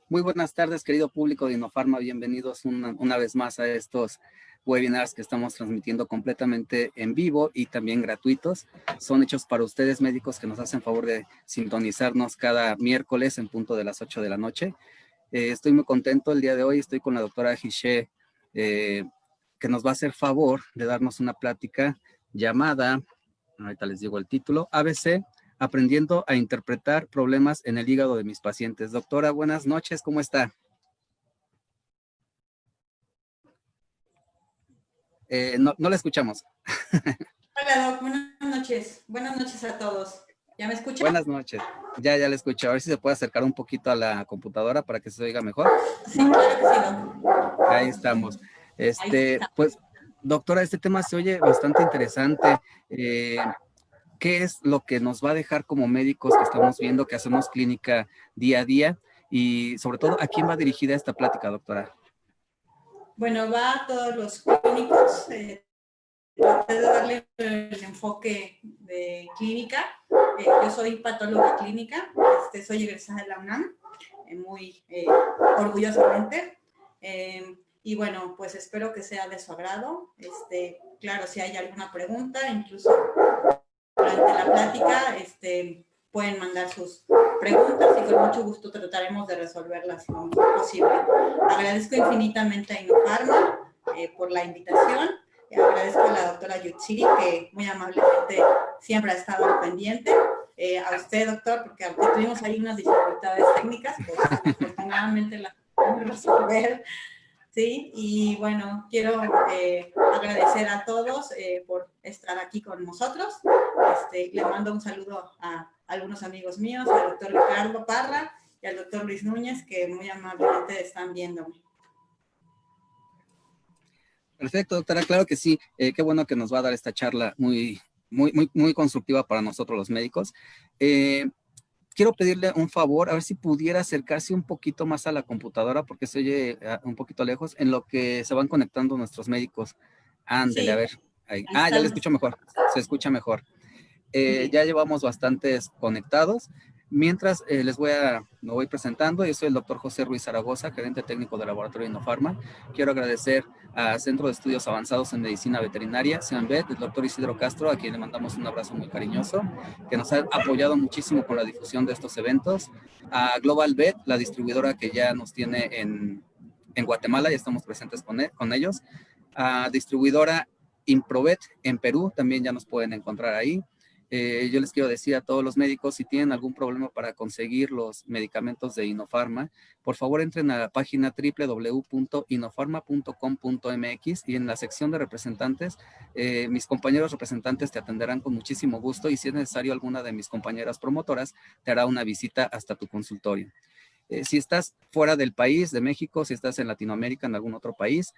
Muy buenas tardes, querido público de Inofarma. Bienvenidos una vez más a estos webinars que estamos transmitiendo completamente en vivo y también gratuitos. Son hechos para ustedes, médicos, que nos hacen favor de sintonizarnos cada miércoles en punto de las 8 de la noche. Estoy muy contento el día de hoy. Estoy con la doctora Hiché, que nos va a hacer favor de darnos una plática llamada, ahorita les digo el título, ABC, aprendiendo a interpretar problemas en el hígado de mis pacientes. Doctora, buenas noches, ¿cómo está? No la escuchamos. Hola, Doc, buenas noches. Buenas noches a todos. ¿Ya me escucha? Buenas noches. Ya la escucho. A ver si se puede acercar un poquito a la computadora para que se oiga mejor. Sí, claro que sí, Doc. Ahí estamos. Ahí está. Pues, doctora, este tema se oye bastante interesante. ¿Qué es lo que nos va a dejar como médicos que estamos viendo, que hacemos clínica día a día? Y sobre todo, ¿a quién va dirigida esta plática, doctora? Bueno, va a todos los clínicos. Traté de darle el enfoque de clínica. Yo soy patóloga clínica. Soy egresada de la UNAM, muy orgullosamente. Y bueno, pues espero que sea de su agrado. Claro, si hay alguna pregunta, incluso durante la plática, pueden mandar sus preguntas y con mucho gusto trataremos de resolverlas lo mejor posible. Agradezco infinitamente a Inofarma por la invitación. Agradezco a la doctora Yutsiri, que muy amablemente siempre ha estado al pendiente. A usted, doctor, porque aunque tuvimos ahí unas dificultades técnicas, pues afortunadamente las podemos resolver. Sí, y bueno, quiero agradecer a todos por estar aquí con nosotros. Le mando un saludo a algunos amigos míos, al doctor Ricardo Parra y al doctor Luis Núñez, que muy amablemente están viéndome. Perfecto, doctora, claro que sí. Qué bueno que nos va a dar esta charla muy constructiva para nosotros los médicos. Quiero pedirle un favor, a ver si pudiera acercarse un poquito más a la computadora, porque se oye un poquito lejos, en lo que se van conectando nuestros médicos. Ándele, Sí, a ver. Ahí. ahí Ya le estamos. escucho mejor, se escucha mejor. Ya llevamos bastantes conectados. Mientras me voy presentando. Yo soy el doctor José Ruiz Zaragoza, gerente técnico del laboratorio Inofarma. Quiero agradecer a Centro de Estudios Avanzados en Medicina Veterinaria, CEMVET, el doctor Isidro Castro, a quien le mandamos un abrazo muy cariñoso, que nos ha apoyado muchísimo con la difusión de estos eventos. A Global Vet, la distribuidora que ya nos tiene en Guatemala, ya estamos presentes con ellos. A distribuidora Improvet en Perú, también ya nos pueden encontrar ahí. Yo les quiero decir a todos los médicos, si tienen algún problema para conseguir los medicamentos de Inofarma, por favor entren a la página www.inofarma.com.mx y en la sección de representantes, mis compañeros representantes te atenderán con muchísimo gusto y si es necesario alguna de mis compañeras promotoras te hará una visita hasta tu consultorio. Si estás fuera del país, de México, si estás en Latinoamérica, en algún otro país,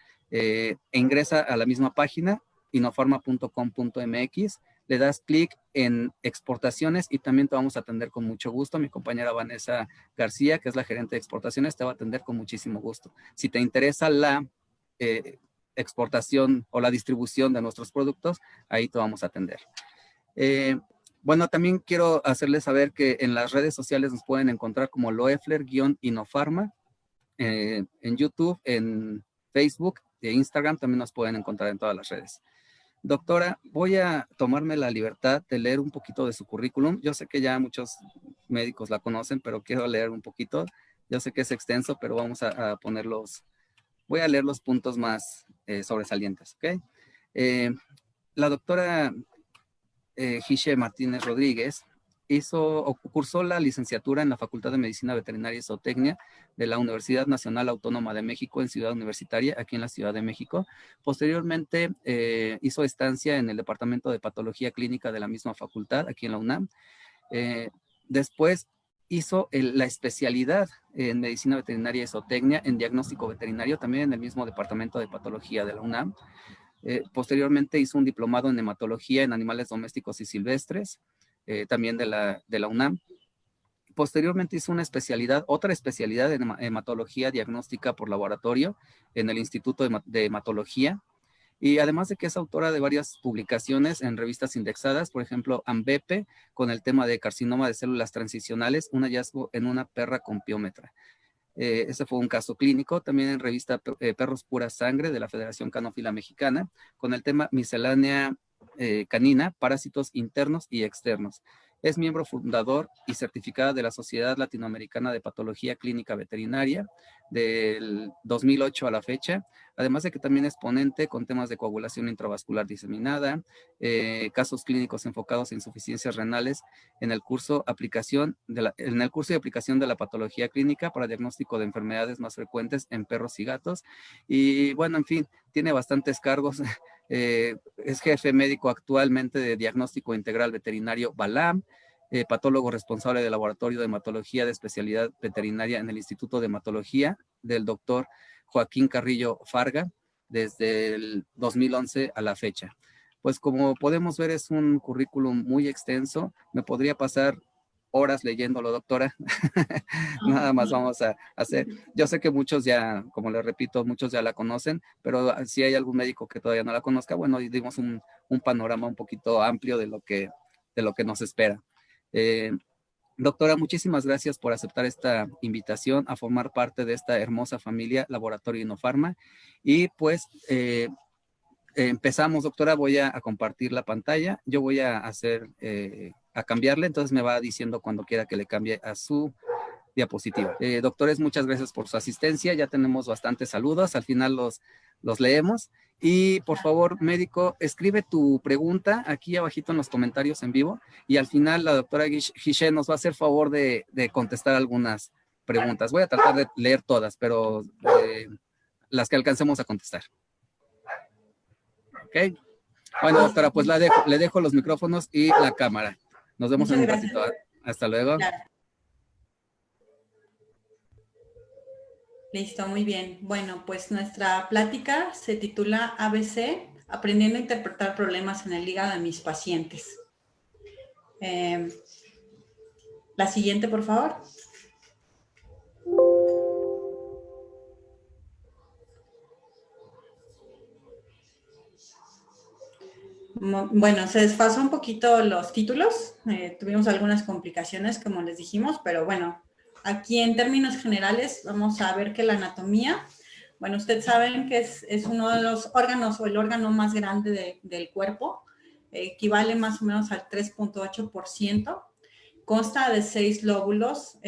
ingresa a la misma página, inofarma.com.mx, le das clic en exportaciones y también te vamos a atender con mucho gusto. Mi compañera Vanessa García, que es la gerente de exportaciones, te va a atender con muchísimo gusto. Si te interesa la exportación o la distribución de nuestros productos, ahí te vamos a atender. Bueno, también quiero hacerles saber que en las redes sociales nos pueden encontrar como Loeffler-Inofarma, en YouTube, en Facebook e Instagram también nos pueden encontrar en todas las redes. Doctora, voy a tomarme la libertad de leer un poquito de su currículum. Yo sé que ya muchos médicos la conocen, pero quiero leer un poquito. Yo sé que es extenso, pero vamos a voy a leer los puntos más sobresalientes, ¿ok? La doctora Hiché Martínez Rodríguez cursó la licenciatura en la Facultad de Medicina Veterinaria y Zootecnia de la Universidad Nacional Autónoma de México en Ciudad Universitaria, aquí en la Ciudad de México. Posteriormente hizo estancia en el Departamento de Patología Clínica de la misma facultad, aquí en la UNAM. Después hizo la especialidad en Medicina Veterinaria y Zootecnia en Diagnóstico Veterinario, también en el mismo Departamento de Patología de la UNAM. Posteriormente hizo un diplomado en hematología en animales domésticos y silvestres, también de la UNAM. Posteriormente hizo otra especialidad en hematología diagnóstica por laboratorio en el Instituto de Hematología. Y además de que es autora de varias publicaciones en revistas indexadas, por ejemplo, AMBEPE, con el tema de carcinoma de células transicionales, un hallazgo en una perra con piómetra. Ese fue un caso clínico, también en revista Perros Pura Sangre de la Federación Canófila Mexicana, con el tema miscelánea canina, parásitos internos y externos. Es miembro fundador y certificada de la Sociedad Latinoamericana de Patología Clínica Veterinaria del 2008 a la fecha, además de que también es ponente con temas de coagulación intravascular diseminada, casos clínicos enfocados en insuficiencias renales en el curso de aplicación de la patología clínica para diagnóstico de enfermedades más frecuentes en perros y gatos. Y bueno, en fin, tiene bastantes cargos. Es jefe médico actualmente de diagnóstico integral veterinario BALAM, patólogo responsable del laboratorio de hematología de especialidad veterinaria en el Instituto de Hematología del doctor Joaquín Carrillo Farga desde el 2011 a la fecha. Pues como podemos ver, es un currículum muy extenso. Me podría pasar horas leyéndolo, doctora. Nada más vamos a hacer. Yo sé que muchos ya, como les repito, muchos ya la conocen, pero si hay algún médico que todavía no la conozca, bueno, dimos un panorama un poquito amplio de lo que nos espera. Doctora, muchísimas gracias por aceptar esta invitación a formar parte de esta hermosa familia Laboratorio Inofarma. Y pues empezamos, doctora. Voy a compartir la pantalla. Yo voy a a cambiarle, entonces me va diciendo cuando quiera que le cambie a su diapositiva. Doctores, muchas gracias por su asistencia. Ya tenemos bastantes saludos. Al final los leemos. Y por favor, médico, escribe tu pregunta aquí abajito en los comentarios en vivo. Y al final la doctora Guiche nos va a hacer favor de contestar algunas preguntas. Voy a tratar de leer todas, pero las que alcancemos a contestar. ¿Ok? Bueno, doctora, pues le dejo los micrófonos y la cámara. Nos vemos en un ratito. Hasta luego. Claro. Listo, muy bien. Bueno, pues nuestra plática se titula ABC, aprendiendo a interpretar problemas en el hígado de mis pacientes. La siguiente, por favor. Bueno, se desfasó un poquito los títulos. Tuvimos algunas complicaciones, como les dijimos, pero bueno, aquí en términos generales vamos a ver que la anatomía, bueno, ustedes saben que es uno de los órganos o el órgano más grande del cuerpo, equivale más o menos al 3.8%, consta de 6 lóbulos,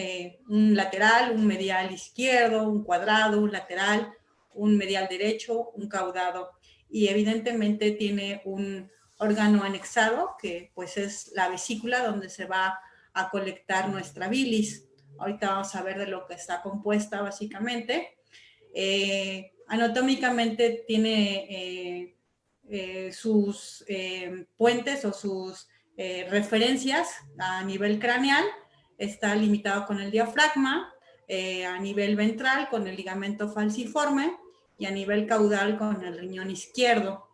un lateral, un medial izquierdo, un cuadrado, un lateral, un medial derecho, un caudado, y evidentemente tiene un órgano anexado, que pues es la vesícula donde se va a colectar nuestra bilis. Ahorita vamos a ver de lo que está compuesta básicamente. Anatómicamente tiene sus puentes o sus referencias a nivel craneal. Está limitado con el diafragma, a nivel ventral con el ligamento falciforme y a nivel caudal con el riñón izquierdo.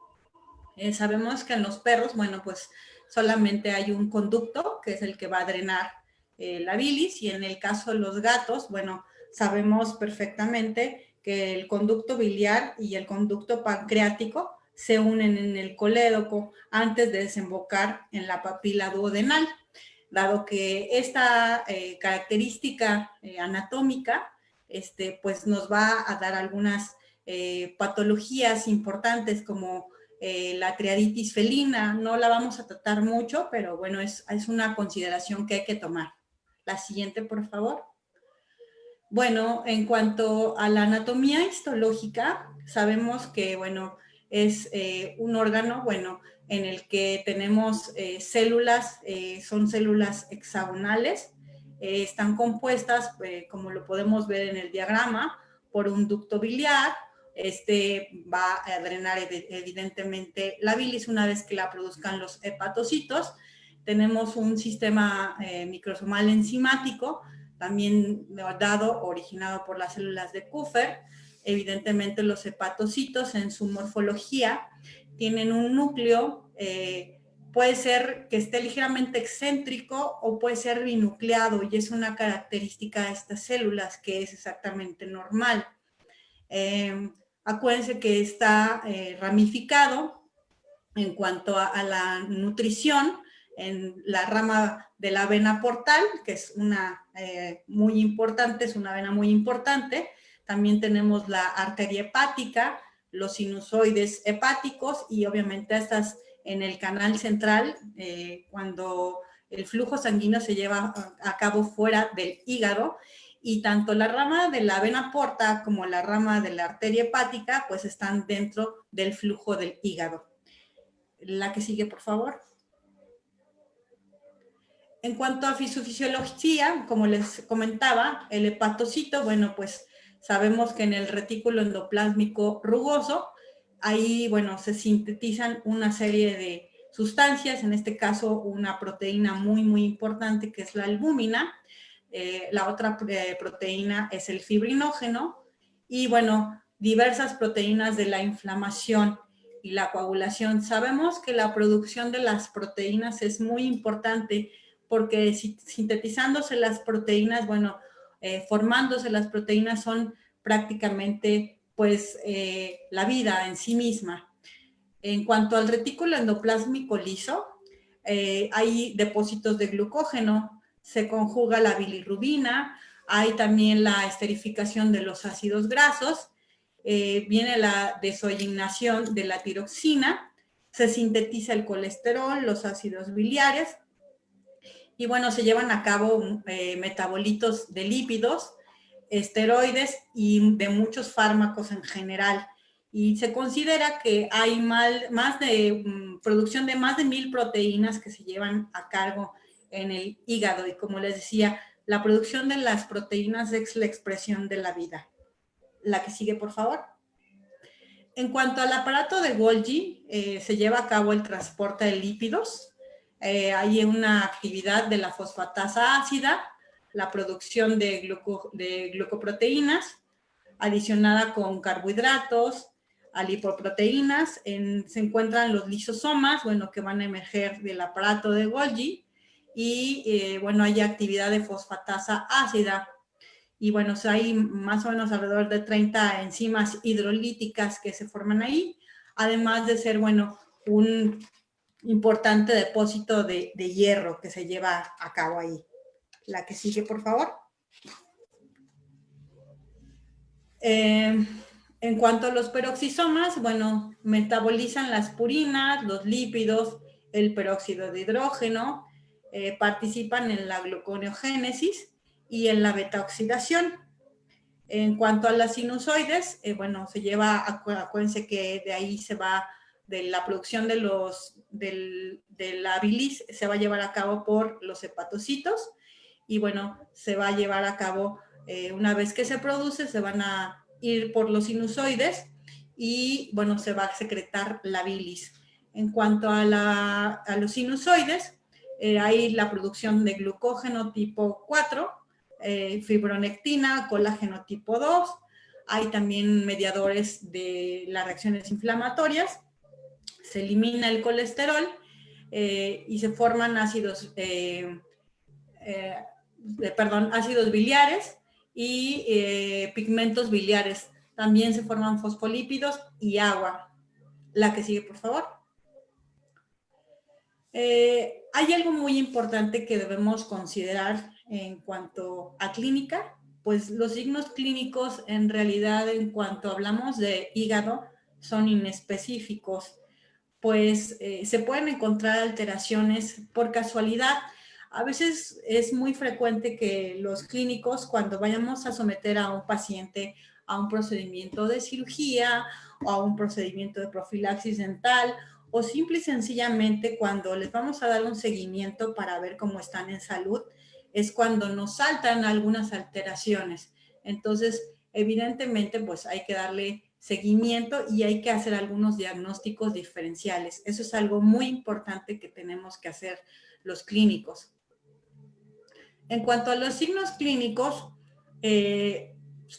Sabemos que en los perros, bueno, pues solamente hay un conducto, que es el que va a drenar la bilis, y en el caso de los gatos, bueno, sabemos perfectamente que el conducto biliar y el conducto pancreático se unen en el colédoco antes de desembocar en la papila duodenal. Dado que esta característica anatómica, pues nos va a dar algunas patologías importantes como la triaditis felina. No la vamos a tratar mucho, pero bueno, es una consideración que hay que tomar. La siguiente, por favor. Bueno, en cuanto a la anatomía histológica, sabemos que, bueno, es un órgano, bueno, en el que tenemos células, son células hexagonales, están compuestas, como lo podemos ver en el diagrama, por un ducto biliar. Va a drenar evidentemente la bilis una vez que la produzcan los hepatocitos. Tenemos un sistema microsomal enzimático, también originado por las células de Kupffer. Evidentemente los hepatocitos en su morfología tienen un núcleo, puede ser que esté ligeramente excéntrico o puede ser binucleado, y es una característica de estas células que es exactamente normal. Acuérdense que está ramificado en cuanto a la nutrición. en la rama de la vena portal, que es una muy importante, es una vena muy importante. También tenemos la arteria hepática, los sinusoides hepáticos y obviamente estas en el canal central, cuando el flujo sanguíneo se lleva a cabo fuera del hígado, y tanto la rama de la vena porta como la rama de la arteria hepática pues están dentro del flujo del hígado. La que sigue, por favor. En cuanto a su fisiología, como les comentaba, el hepatocito, bueno, pues sabemos que en el retículo endoplásmico rugoso, ahí, bueno, se sintetizan una serie de sustancias, en este caso una proteína muy, muy importante que es la albúmina. La otra proteína es el fibrinógeno y, bueno, diversas proteínas de la inflamación y la coagulación. Sabemos que la producción de las proteínas es muy importante porque sintetizándose las proteínas, bueno, formándose las proteínas son prácticamente pues la vida en sí misma. En cuanto al retículo endoplásmico liso, hay depósitos de glucógeno, se conjuga la bilirrubina, hay también la esterificación de los ácidos grasos, viene la desoxigenación de la tiroxina, se sintetiza el colesterol, los ácidos biliares, y bueno, se llevan a cabo metabolitos de lípidos, esteroides y de muchos fármacos en general. Y se considera que hay producción de más de 1000 proteínas que se llevan a cargo en el hígado. Y como les decía, la producción de las proteínas es la expresión de la vida. La que sigue, por favor. En cuanto al aparato de Golgi, se lleva a cabo el transporte de lípidos. Hay una actividad de la fosfatasa ácida, la producción de glucoproteínas, adicionada con carbohidratos, a lipoproteínas. Se encuentran los lisosomas, bueno, que van a emerger del aparato de Golgi, y bueno, hay actividad de fosfatasa ácida. Y bueno, hay más o menos alrededor de 30 enzimas hidrolíticas que se forman ahí, además de ser, bueno, un importante depósito de hierro que se lleva a cabo ahí. La que sigue, por favor. En cuanto a los peroxisomas, bueno, metabolizan las purinas, los lípidos, el peróxido de hidrógeno, participan en la gluconeogénesis y en la beta-oxidación. En cuanto a las sinusoides, bueno, se lleva, acuérdense que de ahí se va, de la producción de la bilis, se va a llevar a cabo por los hepatocitos, y bueno, se va a llevar a cabo, una vez que se produce, se van a ir por los sinusoides, y bueno, se va a secretar la bilis. En cuanto a los sinusoides, hay la producción de glucógeno tipo 4, fibronectina, colágeno tipo 2, hay también mediadores de las reacciones inflamatorias, se elimina el colesterol y se forman ácidos biliares y pigmentos biliares. También se forman fosfolípidos y agua. La que sigue, por favor. Hay algo muy importante que debemos considerar en cuanto a clínica, pues los signos clínicos en realidad en cuanto hablamos de hígado son inespecíficos, pues se pueden encontrar alteraciones por casualidad. A veces es muy frecuente que los clínicos, cuando vayamos a someter a un paciente a un procedimiento de cirugía o a un procedimiento de profilaxis dental, o simple y sencillamente cuando les vamos a dar un seguimiento para ver cómo están en salud, es cuando nos saltan algunas alteraciones. Entonces, evidentemente, pues hay que darle seguimiento y hay que hacer algunos diagnósticos diferenciales. Eso es algo muy importante que tenemos que hacer los clínicos. En cuanto a los signos clínicos,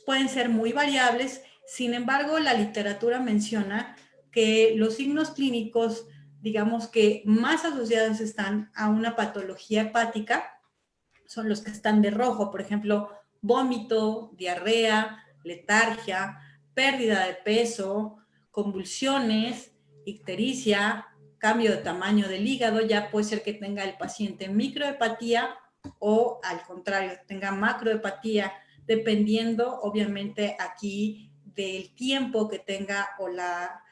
pueden ser muy variables. Sin embargo, la literatura menciona que los signos clínicos, digamos que más asociados están a una patología hepática, son los que están de rojo, por ejemplo, vómito, diarrea, letargia, pérdida de peso, convulsiones, ictericia, cambio de tamaño del hígado, ya puede ser que tenga el paciente microhepatía o al contrario, tenga macrohepatía, dependiendo obviamente aquí del tiempo que tenga o la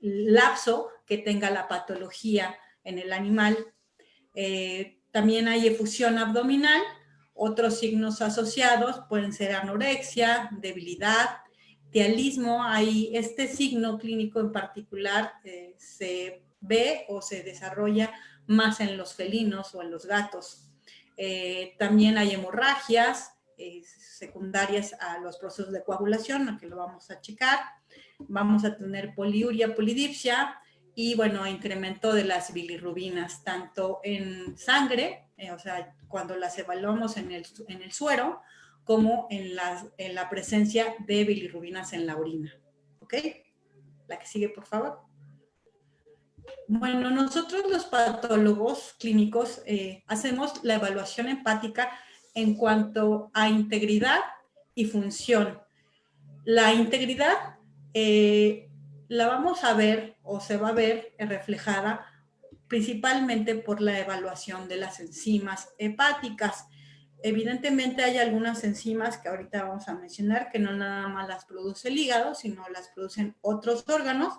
lapso que tenga la patología en el animal. También hay efusión abdominal. Otros signos asociados pueden ser anorexia, debilidad, tialismo. Hay este signo clínico en particular se ve o se desarrolla más en los felinos o en los gatos. También hay hemorragias secundarias a los procesos de coagulación, que lo vamos a checar. Vamos a tener poliuria, polidipsia y, bueno, incremento de las bilirrubinas, tanto en sangre, o sea, cuando las evaluamos en el suero, como en la presencia de bilirrubinas en la orina. ¿Ok? La que sigue, por favor. Bueno, nosotros los patólogos clínicos hacemos la evaluación hepática en cuanto a integridad y función. La integridad la vamos a ver o se va a ver reflejada principalmente por la evaluación de las enzimas hepáticas. Evidentemente hay algunas enzimas que ahorita vamos a mencionar que no nada más las produce el hígado, sino las producen otros órganos.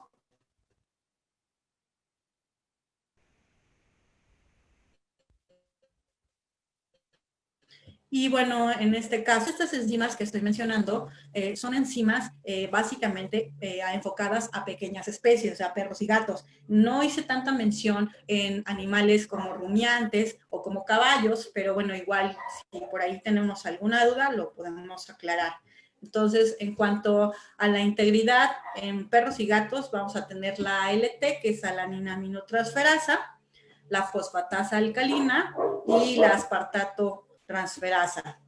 Y bueno, en este caso, estas enzimas que estoy mencionando son enzimas básicamente enfocadas a pequeñas especies, o sea, perros y gatos. No hice tanta mención en animales como rumiantes o como caballos, pero bueno, igual si por ahí tenemos alguna duda, lo podemos aclarar. Entonces, en cuanto a la integridad en perros y gatos, vamos a tener la ALT, que es alanina aminotransferasa, la fosfatasa alcalina y la aspartato transferasa.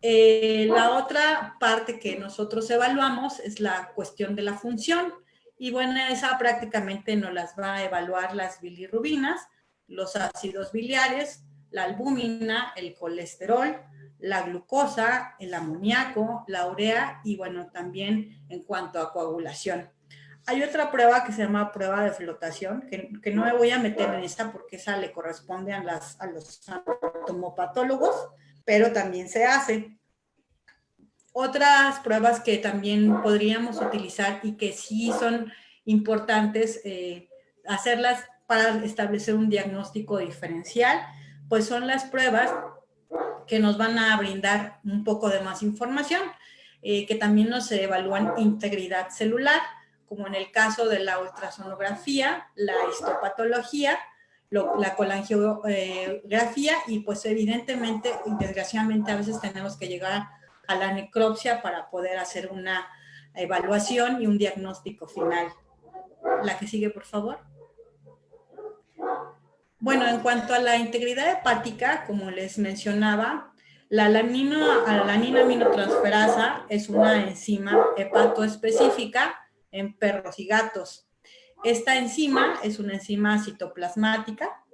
La otra parte que nosotros evaluamos es la cuestión de la función y bueno, esa prácticamente nos las va a evaluar las bilirrubinas, los ácidos biliares, la albúmina, el colesterol, la glucosa, el amoníaco, la urea y bueno, también en cuanto a coagulación. Hay otra prueba que se llama prueba de flotación, que no me voy a meter en esta porque esa le corresponde a los anatomopatólogos, pero también se hace. Otras pruebas que también podríamos utilizar y que sí son importantes hacerlas para establecer un diagnóstico diferencial, pues son las pruebas que nos van a brindar un poco de más información, que también nos evalúan integridad celular, como en el caso de la ultrasonografía, la histopatología, la colangiografía y pues evidentemente y desgraciadamente a veces tenemos que llegar a la necropsia para poder hacer una evaluación y un diagnóstico final. La que sigue, por favor. Bueno, en cuanto a la integridad hepática, como les mencionaba, la alanina aminotransferasa es una enzima hepatoespecífica en perros y gatos. Esta enzima es una enzima citoplasmática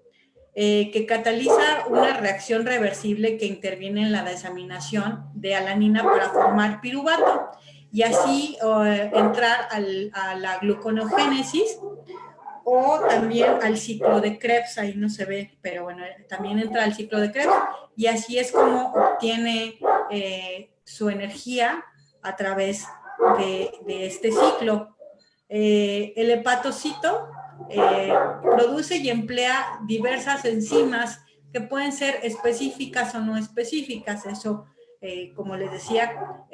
que cataliza una reacción reversible que interviene en la desaminación de alanina para formar piruvato y así entrar a la gluconogénesis o también al ciclo de Krebs, ahí no se ve, pero bueno, también entra al ciclo de Krebs y así es como obtiene su energía a través de este ciclo. El hepatocito produce y emplea diversas enzimas que pueden ser específicas o no específicas. Eso, como les decía,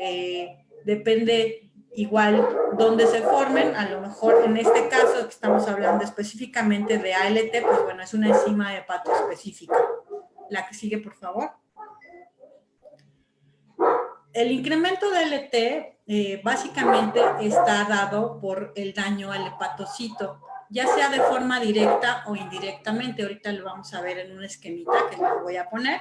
depende igual dónde se formen. A lo mejor en este caso que estamos hablando específicamente de ALT, pues bueno, es una enzima hepatoespecífica. La que sigue, por favor. El incremento de ALT básicamente está dado por el daño al hepatocito, ya sea de forma directa o indirectamente. Ahorita lo vamos a ver en un esquemita que les voy a poner.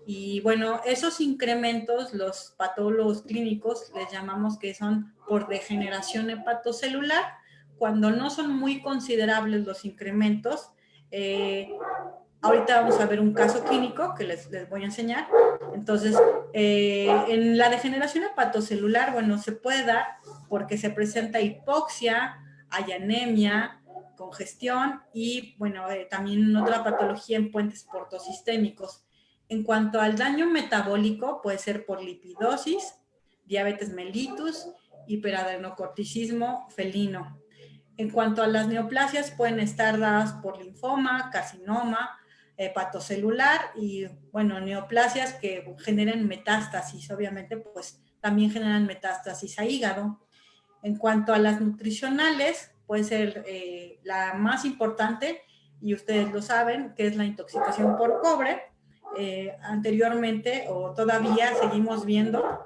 Y bueno, esos incrementos, los patólogos clínicos les llamamos que son por degeneración hepatocelular. Cuando no son muy considerables los incrementos, ahorita vamos a ver un caso clínico que les voy a enseñar. Entonces, en la degeneración hepatocelular, bueno, se puede dar porque se presenta hipoxia, hay anemia, congestión y, bueno, también otra patología en puentes portosistémicos. En cuanto al daño metabólico, puede ser por lipidosis, diabetes mellitus, hiperadenocorticismo felino. En cuanto a las neoplasias, pueden estar dadas por linfoma, carcinoma, hepatocelular y, bueno, neoplasias que generen metástasis, obviamente, pues también generan metástasis a hígado. En cuanto a las nutricionales, puede ser la más importante, y ustedes lo saben, que es la intoxicación por cobre. Anteriormente o todavía seguimos viendo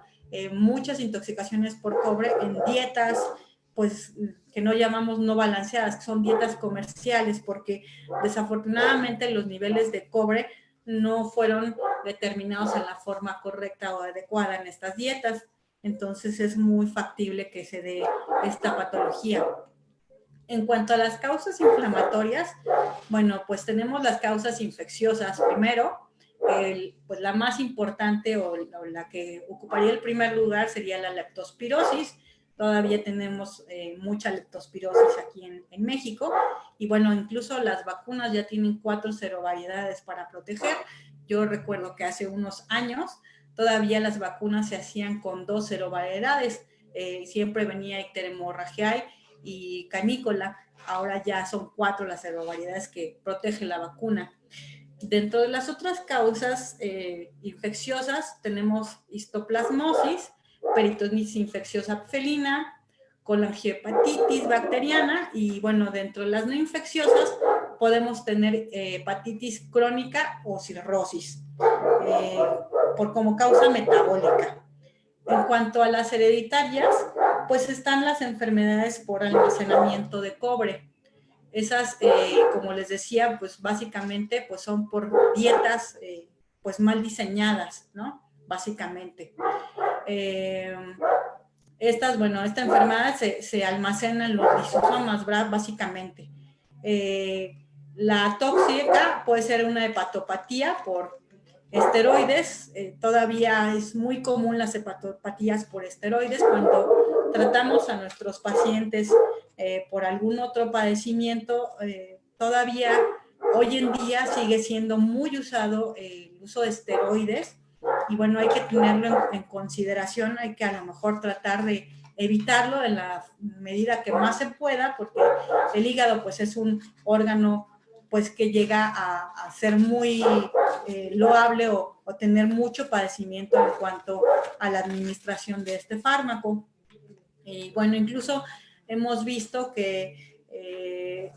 muchas intoxicaciones por cobre en dietas, pues que no llamamos no balanceadas, que son dietas comerciales, porque desafortunadamente los niveles de cobre no fueron determinados en la forma correcta o adecuada en estas dietas. Entonces es muy factible que se dé esta patología. En cuanto a las causas inflamatorias, bueno, pues tenemos las causas infecciosas. Primero, pues la más importante o la que ocuparía el primer lugar sería la leptospirosis. Todavía tenemos mucha leptospirosis aquí en México. Y bueno, incluso las vacunas ya tienen 4 serovariedades para proteger. Yo recuerdo que hace unos años todavía las vacunas se hacían con 2 serovariedades. Siempre venía icterhemorragiae y canícola. Ahora ya son 4 las serovariedades que protege la vacuna. Dentro de las otras causas infecciosas tenemos histoplasmosis, peritonitis infecciosa felina, colangiopatitis bacteriana y, bueno, dentro de las no infecciosas podemos tener hepatitis crónica o cirrosis como causa metabólica. En cuanto a las hereditarias, pues están las enfermedades por almacenamiento de cobre. Esas, como les decía, pues básicamente pues son por dietas pues mal diseñadas, ¿no? Básicamente. Esta enfermedad se almacena en los lisosomas, ¿verdad? Básicamente. La tóxica puede ser una hepatopatía por esteroides. Todavía es muy común las hepatopatías por esteroides cuando tratamos a nuestros pacientes por algún otro padecimiento. Todavía hoy en día sigue siendo muy usado el uso de esteroides y, bueno, hay que tenerlo en consideración. Hay que a lo mejor tratar de evitarlo en la medida que más se pueda, porque el hígado pues es un órgano pues que llega a ser muy loable o tener mucho padecimiento en cuanto a la administración de este fármaco. Y, bueno, incluso hemos visto que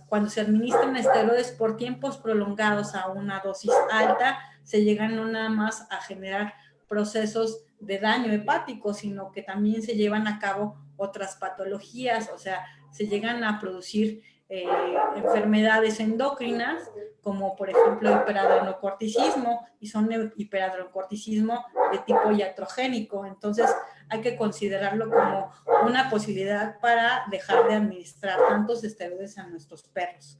cuando se administran esteroides por tiempos prolongados a una dosis alta, se llegan no nada más a generar procesos de daño hepático, sino que también se llevan a cabo otras patologías, o sea, se llegan a producir enfermedades endocrinas, como por ejemplo hiperadrenocorticismo, y son hiperadrenocorticismo de tipo iatrogénico. Entonces hay que considerarlo como una posibilidad para dejar de administrar tantos esteroides a nuestros perros.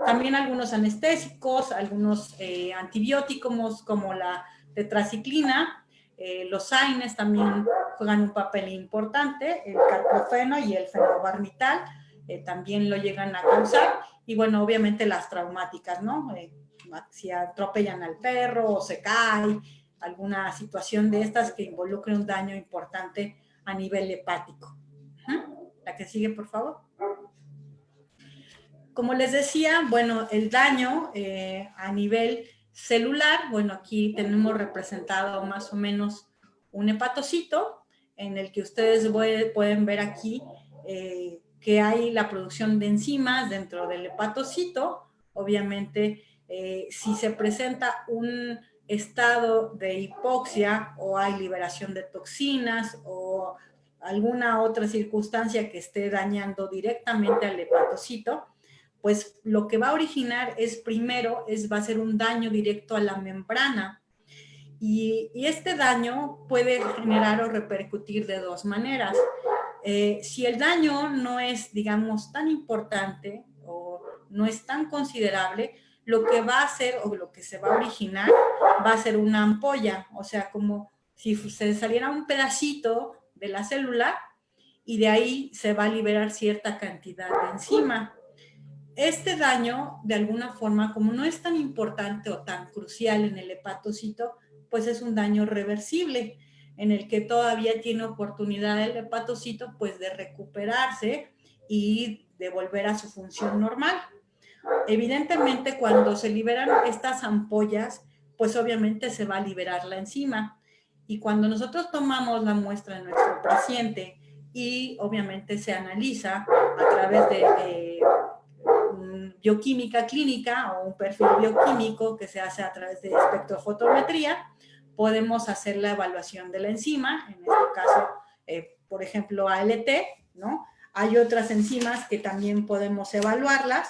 También algunos anestésicos, algunos antibióticos como la tetraciclina, los AINES también juegan un papel importante, el carprofeno y el fenobarbital también lo llegan a causar, y, bueno, obviamente las traumáticas, ¿no? Si atropellan al perro o se cae, alguna situación de estas que involucre un daño importante a nivel hepático. La que sigue, por favor. Como les decía, bueno, el daño a nivel celular, bueno, aquí tenemos representado más o menos un hepatocito en el que ustedes pueden ver aquí que hay la producción de enzimas dentro del hepatocito. Obviamente, si se presenta un estado de hipoxia o hay liberación de toxinas o alguna otra circunstancia que esté dañando directamente al hepatocito, pues lo que va a originar va a ser un daño directo a la membrana. Y este daño puede generar o repercutir de 2 maneras. Si el daño no es, digamos, tan importante o no es tan considerable, lo que va a hacer o lo que se va a originar va a ser una ampolla, o sea, como si se saliera un pedacito de la célula y de ahí se va a liberar cierta cantidad de enzima. Este daño, de alguna forma, como no es tan importante o tan crucial en el hepatocito, pues es un daño reversible, en el que todavía tiene oportunidad el hepatocito pues de recuperarse y de volver a su función normal. Evidentemente, cuando se liberan estas ampollas, pues obviamente se va a liberar la enzima. Y cuando nosotros tomamos la muestra de nuestro paciente y obviamente se analiza a través de bioquímica clínica o un perfil bioquímico que se hace a través de espectrofotometría, podemos hacer la evaluación de la enzima, en este caso, por ejemplo, ALT, ¿no? Hay otras enzimas que también podemos evaluarlas,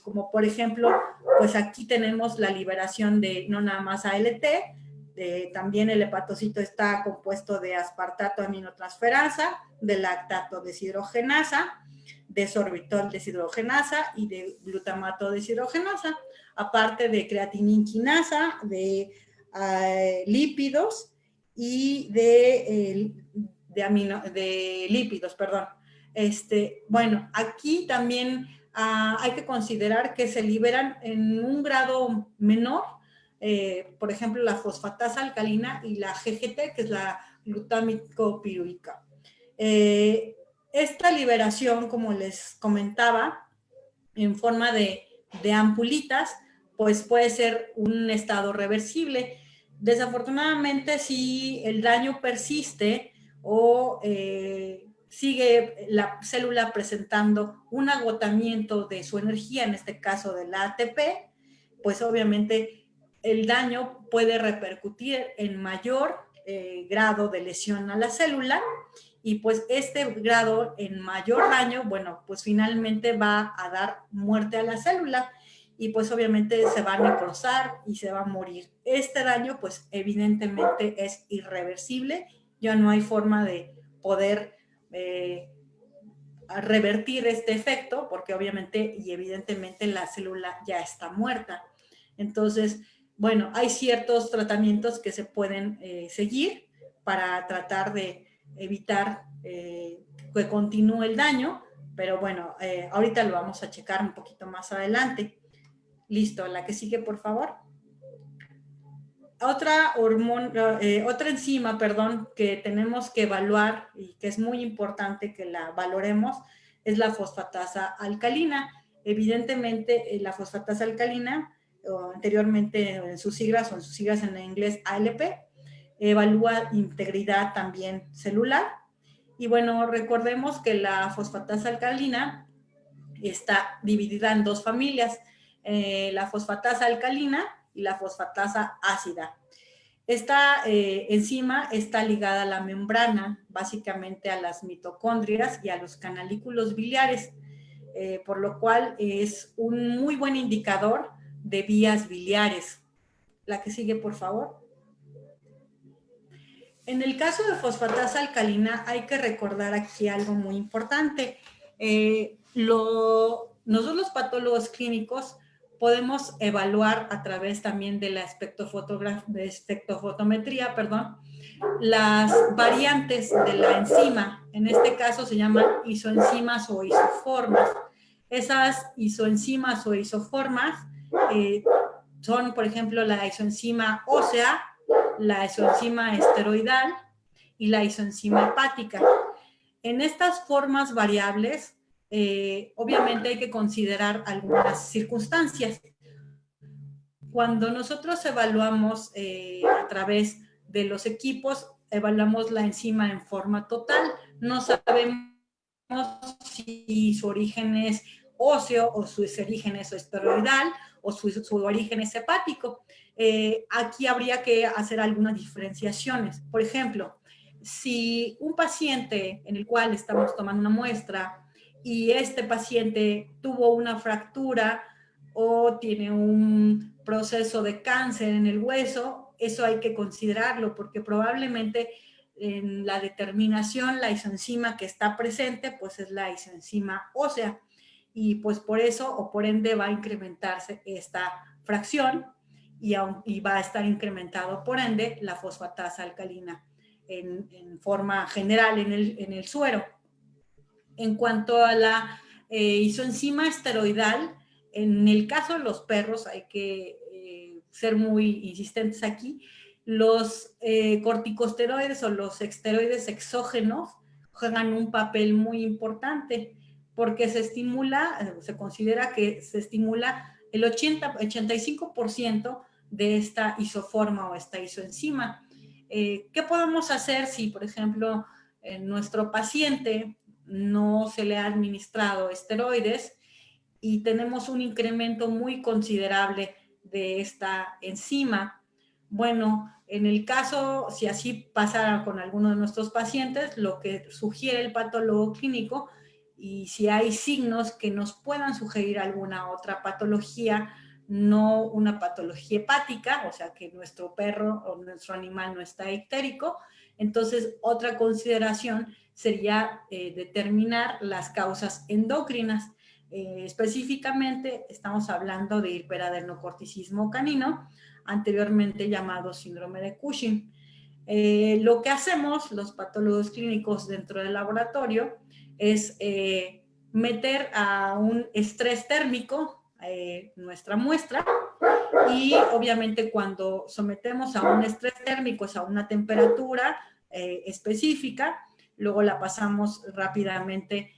como por ejemplo, pues aquí tenemos la liberación de no nada más ALT, también el hepatocito está compuesto de aspartato aminotransferasa, de lactato deshidrogenasa, de sorbitol deshidrogenasa y de glutamato deshidrogenasa, aparte de creatininquinasa, de lípidos y de lípidos, perdón. Bueno, aquí también hay que considerar que se liberan en un grado menor, por ejemplo, la fosfatasa alcalina y la GGT, que es la glutámico-piruica. Esta liberación, como les comentaba, en forma de ampulitas, pues puede ser un estado reversible. Desafortunadamente, si el daño persiste o sigue la célula presentando un agotamiento de su energía, en este caso del ATP, pues obviamente el daño puede repercutir en mayor grado de lesión a la célula, y pues este grado en mayor daño, bueno, pues finalmente va a dar muerte a la célula y pues obviamente se va a necrosar y se va a morir. Este daño pues evidentemente es irreversible, ya no hay forma de poder revertir este efecto porque obviamente y evidentemente la célula ya está muerta. Entonces, bueno, hay ciertos tratamientos que se pueden seguir para tratar de evitar que continúe el daño, pero bueno, ahorita lo vamos a checar un poquito más adelante. Listo, la que sigue, por favor. Otra enzima, perdón, que tenemos que evaluar y que es muy importante que la valoremos es la fosfatasa alcalina. Evidentemente, la fosfatasa alcalina, o anteriormente en sus siglas en inglés ALP, evalúa integridad también celular. Y bueno, recordemos que la fosfatasa alcalina está dividida en dos familias, la fosfatasa alcalina y la fosfatasa ácida. Esta enzima está ligada a la membrana, básicamente a las mitocondrias y a los canalículos biliares, por lo cual es un muy buen indicador de vías biliares. La que sigue, por favor. En el caso de fosfatasa alcalina hay que recordar aquí algo muy importante. Nosotros los patólogos clínicos podemos evaluar a través también de la espectrofotometría, las variantes de la enzima. En este caso se llaman isoenzimas o isoformas. Esas isoenzimas o isoformas son, por ejemplo, la isoenzima ósea, la isoenzima esteroidal y la isoenzima hepática. En estas formas variables, obviamente hay que considerar algunas circunstancias. Cuando nosotros evaluamos a través de los equipos, evaluamos la enzima en forma total. No sabemos si su origen es óseo o su origen es esteroidal o su origen es hepático. Aquí habría que hacer algunas diferenciaciones. Por ejemplo, si un paciente en el cual estamos tomando una muestra y este paciente tuvo una fractura o tiene un proceso de cáncer en el hueso, eso hay que considerarlo porque probablemente en la determinación la isoenzima que está presente pues es la isoenzima ósea y pues por eso o por ende va a incrementarse esta fracción y va a estar incrementado por ende la fosfatasa alcalina. en forma general en el suero. En cuanto a la isoenzima esteroidal, en el caso de los perros hay que ser muy insistentes aquí. Los corticosteroides o los esteroides exógenos juegan un papel muy importante porque se considera que se estimula el 85% de esta isoforma o esta isoenzima. ¿Qué podemos hacer si, por ejemplo, nuestro paciente no se le ha administrado esteroides y tenemos un incremento muy considerable de esta enzima? Bueno, en el caso, si así pasara con alguno de nuestros pacientes, lo que sugiere el patólogo clínico, y si hay signos que nos puedan sugerir alguna otra patología, no una patología hepática, o sea que nuestro perro o nuestro animal no está ictérico, entonces otra consideración sería determinar las causas endocrinas. Específicamente estamos hablando de hiperadenocorticismo canino, anteriormente llamado síndrome de Cushing. Lo que hacemos los patólogos clínicos dentro del laboratorio es meter a un estrés térmico nuestra muestra, y obviamente cuando sometemos a un estrés térmico es a una temperatura específica, luego la pasamos rápidamente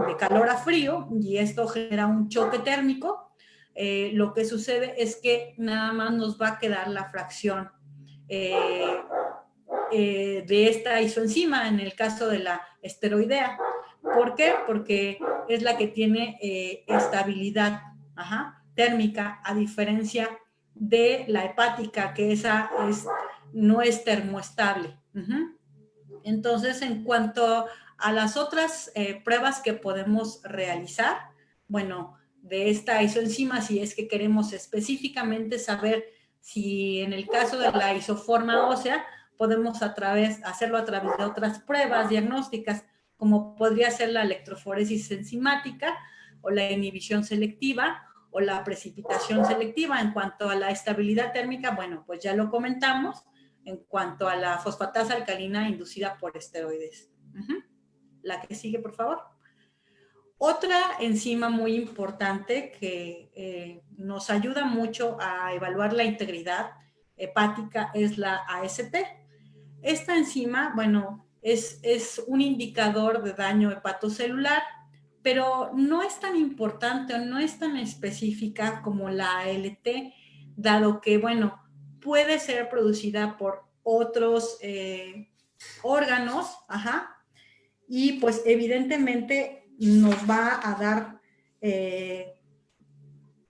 de calor a frío y esto genera un choque térmico. Lo que sucede es que nada más nos va a quedar la fracción de esta isoenzima en el caso de la esteroidea. ¿Por qué? Porque es la que tiene estabilidad térmica, a diferencia de la hepática, que esa no es termoestable. Entonces, en cuanto a las otras pruebas que podemos realizar, bueno, de esta isoenzima, si es que queremos específicamente saber si en el caso de la isoforma ósea, podemos hacerlo a través de otras pruebas diagnósticas, como podría ser la electroforesis enzimática o la inhibición selectiva o la precipitación selectiva. En cuanto a la estabilidad térmica, bueno, pues ya lo comentamos, en cuanto a la fosfatasa alcalina inducida por esteroides. La que sigue, por favor. Otra enzima muy importante que nos ayuda mucho a evaluar la integridad hepática es la AST. Esta enzima, bueno, es un indicador de daño hepatocelular, pero no es tan importante o no es tan específica como la ALT, dado que, bueno, puede ser producida por otros órganos, y pues evidentemente nos va a dar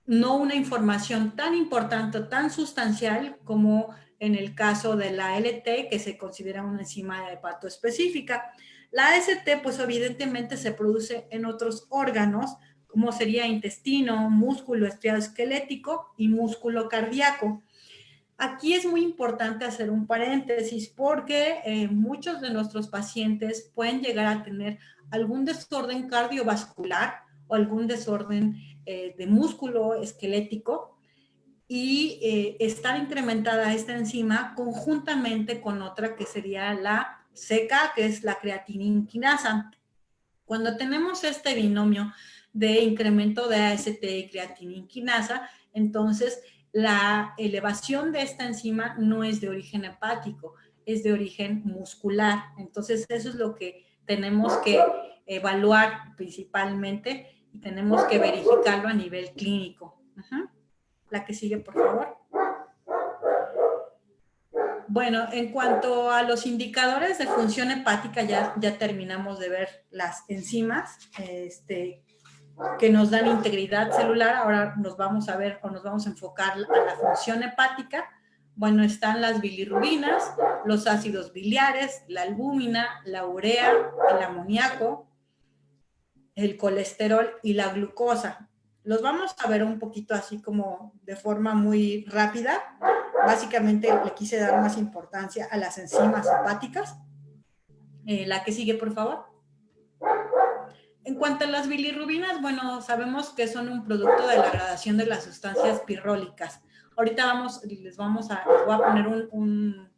no una información tan importante o tan sustancial como en el caso de la LT, que se considera una enzima hepatoespecífica. La AST, pues evidentemente se produce en otros órganos, como sería intestino, músculo estriado esquelético y músculo cardíaco. Aquí es muy importante hacer un paréntesis porque muchos de nuestros pacientes pueden llegar a tener algún desorden cardiovascular o algún desorden de músculo esquelético y estar incrementada esta enzima conjuntamente con otra que sería la CK, que es la creatinina. Cuando tenemos este binomio de incremento de AST y creatinina, entonces la elevación de esta enzima no es de origen hepático, es de origen muscular. Entonces eso es lo que tenemos que evaluar principalmente y tenemos que verificarlo a nivel clínico. La que sigue, por favor. Bueno, en cuanto a los indicadores de función hepática, ya terminamos de ver las enzimas que nos dan integridad celular. Ahora nos vamos a ver o nos vamos a enfocar a la función hepática. Bueno, están las bilirrubinas, los ácidos biliares, la albúmina, la urea, el amoníaco, el colesterol y la glucosa. Los vamos a ver un poquito así como de forma muy rápida. Básicamente le quise dar más importancia a las enzimas hepáticas. La que sigue, por favor. En cuanto a las bilirrubinas, bueno, sabemos que son un producto de la gradación de las sustancias pirrólicas. Ahorita les voy a poner un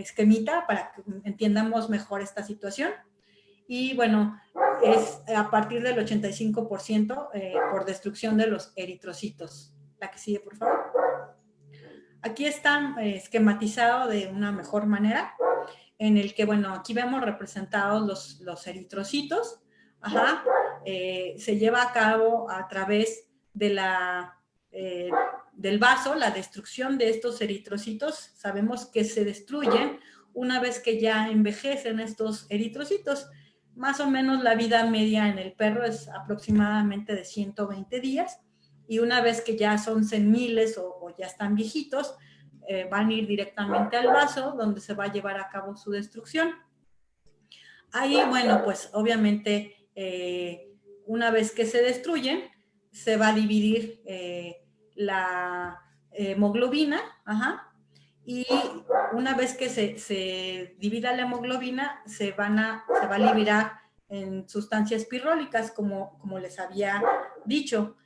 esquemita para que entendamos mejor esta situación. Y bueno, es a partir del 85% por destrucción de los eritrocitos. La que sigue, por favor. Aquí está esquematizado de una mejor manera, en el que, bueno, aquí vemos representados los eritrocitos. Ajá. Se lleva a cabo a través de del vaso, la destrucción de estos eritrocitos. Sabemos que se destruyen una vez que ya envejecen estos eritrocitos. Más o menos la vida media en el perro es aproximadamente de 120 días, y una vez que ya son seniles o ya están viejitos, van a ir directamente al vaso donde se va a llevar a cabo su destrucción. Ahí, bueno, pues obviamente una vez que se destruyen, se va a dividir la hemoglobina, ajá, y una vez que se divida la hemoglobina, se va a liberar en sustancias pirrólicas, como les había dicho.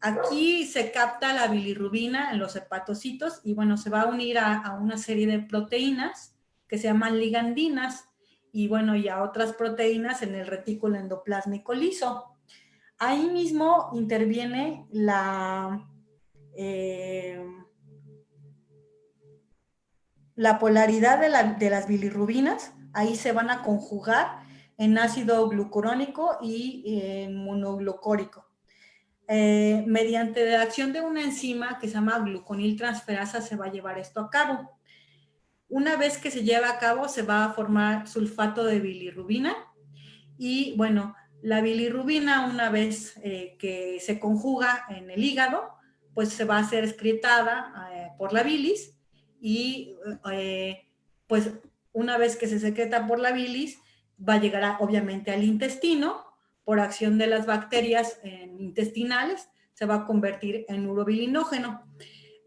Aquí se capta la bilirrubina en los hepatocitos y, bueno, se va a unir a una serie de proteínas que se llaman ligandinas, y, bueno, y a otras proteínas en el retículo endoplásmico liso. Ahí mismo interviene la polaridad de las bilirrubinas. Ahí se van a conjugar en ácido glucurónico y en monoglucórico. Mediante la acción de una enzima que se llama gluconiltransferasa se va a llevar esto a cabo. Una vez que se lleva a cabo, se va a formar sulfato de bilirrubina, y, bueno, la bilirrubina, una vez que se conjuga en el hígado, pues se va a ser excretada por la bilis, y pues una vez que se secreta por la bilis, va a llegar obviamente al intestino. Por acción de las bacterias intestinales, se va a convertir en urobilinógeno.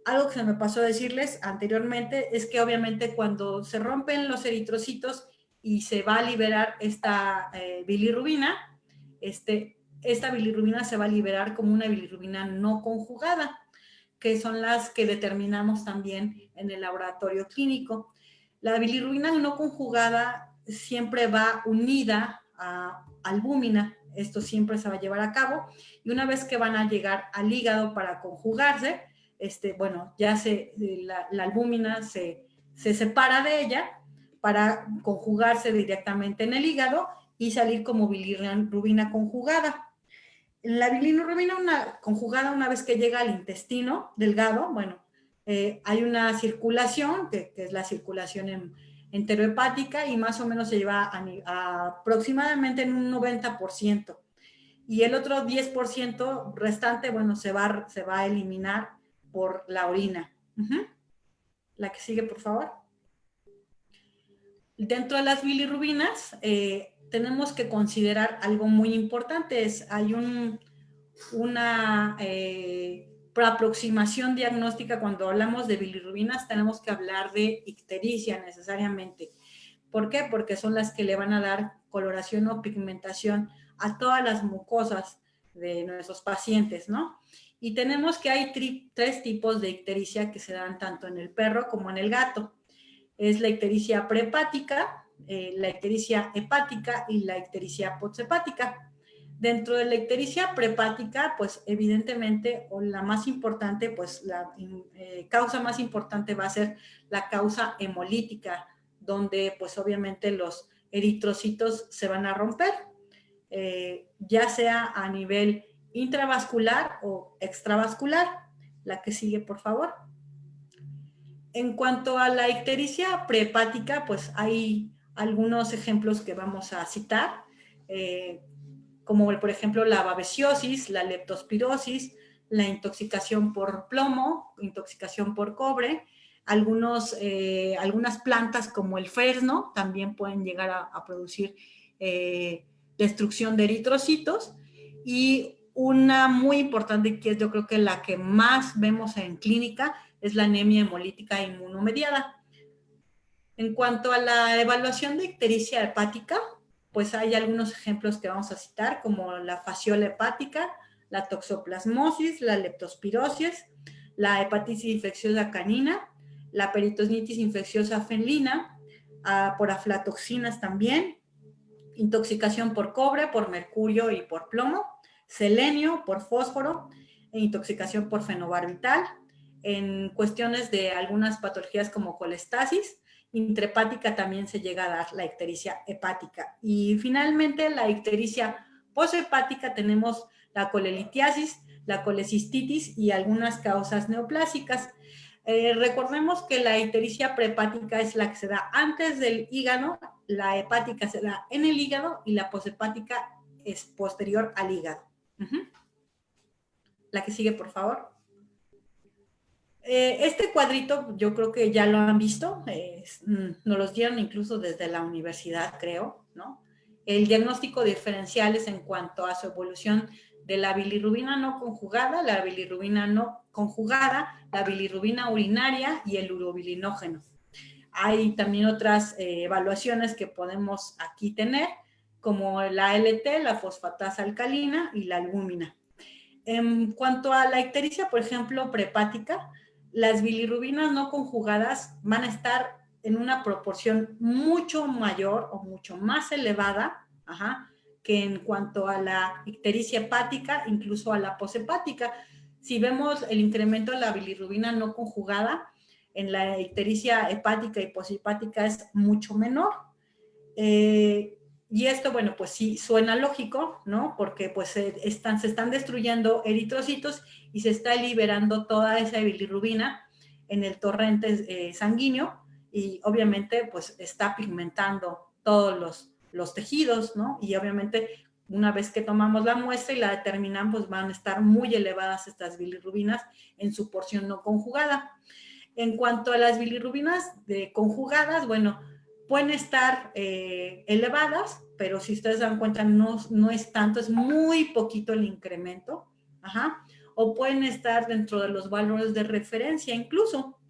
Algo que se me pasó a decirles anteriormente es que obviamente cuando se rompen los eritrocitos y se va a liberar esta bilirrubina, esta bilirrubina se va a liberar como una bilirrubina no conjugada, que son las que determinamos también en el laboratorio clínico. La bilirrubina no conjugada siempre va unida a albúmina. Esto siempre se va a llevar a cabo, y una vez que van a llegar al hígado para conjugarse, bueno, ya la albúmina se separa de ella para conjugarse directamente en el hígado y salir como bilirrubina conjugada. La bilirrubina conjugada, una vez que llega al intestino delgado, bueno, hay una circulación, que es la circulación enterohepática, y más o menos se lleva aproximadamente en un 90%. Y el otro 10% restante, bueno, se va a eliminar por la orina. La que sigue, por favor. Dentro de las bilirrubinas, tenemos que considerar algo muy importante. Hay una aproximación diagnóstica. Cuando hablamos de bilirrubinas, tenemos que hablar de ictericia necesariamente. ¿Por qué? Porque son las que le van a dar coloración o pigmentación a todas las mucosas de nuestros pacientes, ¿no? Y tenemos que hay tres tipos de ictericia que se dan tanto en el perro como en el gato. Es la ictericia prehepática, la ictericia hepática y la ictericia posthepática. Dentro de la ictericia prehepática, pues evidentemente, o la más importante, pues la causa más importante va a ser la causa hemolítica, donde pues obviamente los eritrocitos se van a romper, ya sea a nivel intravascular o extravascular. La que sigue, por favor. En cuanto a la ictericia prehepática, pues hay algunos ejemplos que vamos a citar, como por ejemplo la babesiosis, la leptospirosis, la intoxicación por plomo, intoxicación por cobre. Algunas plantas como el fresno también pueden llegar a producir destrucción de eritrocitos. Y una muy importante, que es yo creo que la que más vemos en clínica, es la anemia hemolítica inmunomediada. En cuanto a la evaluación de ictericia hepática, pues hay algunos ejemplos que vamos a citar, como la fasciola hepática, la toxoplasmosis, la leptospirosis, la hepatitis infecciosa canina, la peritonitis infecciosa felina, por aflatoxinas también, intoxicación por cobre, por mercurio y por plomo, selenio, por fósforo, e intoxicación por fenobarbital. En cuestiones de algunas patologías como colestasis intrahepática también se llega a dar la ictericia hepática. Y finalmente la ictericia poshepática tenemos la colelitiasis, la colecistitis y algunas causas neoplásicas. Recordemos que la ictericia prehepática es la que se da antes del hígado, la hepática se da en el hígado y la poshepática es posterior al hígado. La que sigue, por favor. Este cuadrito yo creo que ya lo han visto, nos los dieron incluso desde la universidad, creo, ¿no? El diagnóstico diferencial es en cuanto a su evolución de la bilirrubina no conjugada, la bilirrubina no conjugada, la bilirrubina urinaria y el urobilinógeno. Hay también otras evaluaciones que podemos aquí tener, como la ALT, la fosfatasa alcalina y la albúmina. En cuanto a la ictericia, por ejemplo, prehepática, las bilirrubinas no conjugadas van a estar en una proporción mucho mayor o mucho más elevada, que en cuanto a la ictericia hepática, incluso a la poshepática. Si vemos el incremento de la bilirrubina no conjugada, en la ictericia hepática y poshepática es mucho menor. Y esto, bueno, pues sí suena lógico, ¿no? Porque pues se están destruyendo eritrocitos y se está liberando toda esa bilirrubina en el torrente sanguíneo y obviamente pues está pigmentando todos los tejidos, ¿no? Y obviamente una vez que tomamos la muestra y la determinamos, pues van a estar muy elevadas estas bilirrubinas en su porción no conjugada. En cuanto a las bilirrubinas conjugadas, bueno, pueden estar elevadas, pero si ustedes dan cuenta no es tanto, es muy poquito el incremento, o pueden estar dentro de los valores de referencia incluso.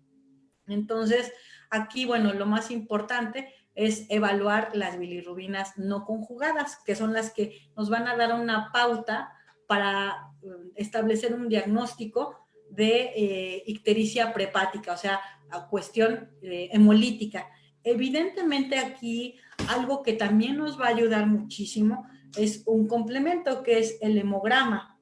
Entonces, aquí, bueno, lo más importante es evaluar las bilirrubinas no conjugadas, que son las que nos van a dar una pauta para establecer un diagnóstico de ictericia prehepática, o sea, a cuestión hemolítica. Evidentemente aquí algo que también nos va a ayudar muchísimo es un complemento que es el hemograma.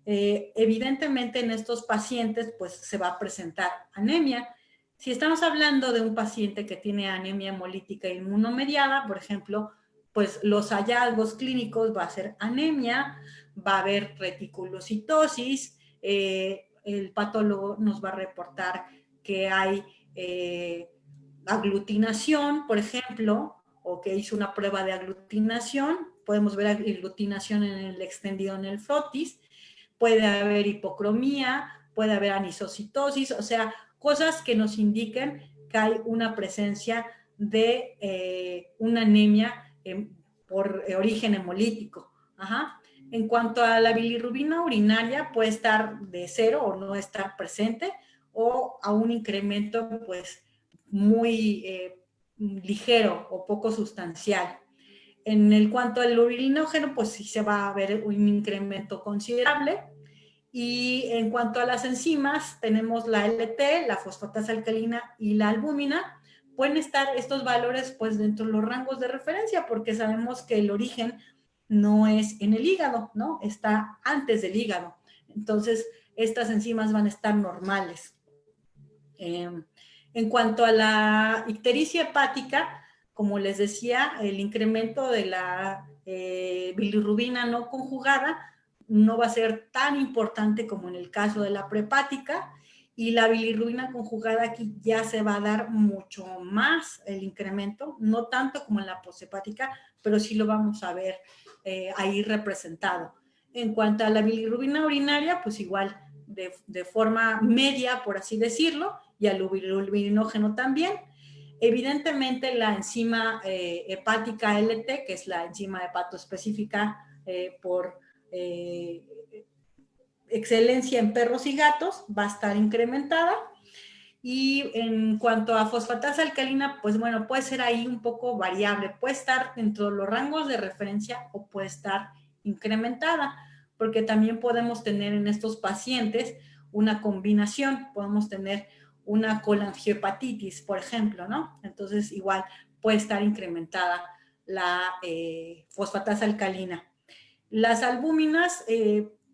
Evidentemente en estos pacientes pues se va a presentar anemia. Si estamos hablando de un paciente que tiene anemia hemolítica inmunomediada, por ejemplo, pues los hallazgos clínicos va a ser anemia, va a haber reticulocitosis, el patólogo nos va a reportar que hay aglutinación, por ejemplo, o que hizo una prueba de aglutinación, podemos ver aglutinación en el extendido en el frotis, puede haber hipocromía, puede haber anisocitosis, o sea, cosas que nos indiquen que hay una presencia de una anemia por origen hemolítico. En cuanto a la bilirrubina urinaria, puede estar de 0 o no estar presente, o a un incremento pues muy ligero o poco sustancial. En cuanto al urobilinógeno, pues sí se va a ver un incremento considerable. Y en cuanto a las enzimas, tenemos la LT, la fosfatasa alcalina y la albúmina. Pueden estar estos valores pues dentro de los rangos de referencia porque sabemos que el origen no es en el hígado, ¿no? Está antes del hígado. Entonces, estas enzimas van a estar normales. En cuanto a la ictericia hepática, como les decía, el incremento de la bilirrubina no conjugada no va a ser tan importante como en el caso de la prehepática, y la bilirrubina conjugada aquí ya se va a dar mucho más el incremento, no tanto como en la poshepática, pero sí lo vamos a ver ahí representado. En cuanto a la bilirrubina urinaria, pues igual de forma media, por así decirlo, y al urobilinógeno también. Evidentemente la enzima hepática LT, que es la enzima hepatoespecífica por excelencia en perros y gatos, va a estar incrementada. Y en cuanto a fosfatasa alcalina, pues bueno, puede ser ahí un poco variable, puede estar dentro de los rangos de referencia o puede estar incrementada, porque también podemos tener en estos pacientes una combinación, podemos tener una colangiopatitis, por ejemplo, ¿no? Entonces igual puede estar incrementada la fosfatasa alcalina. Las albúminas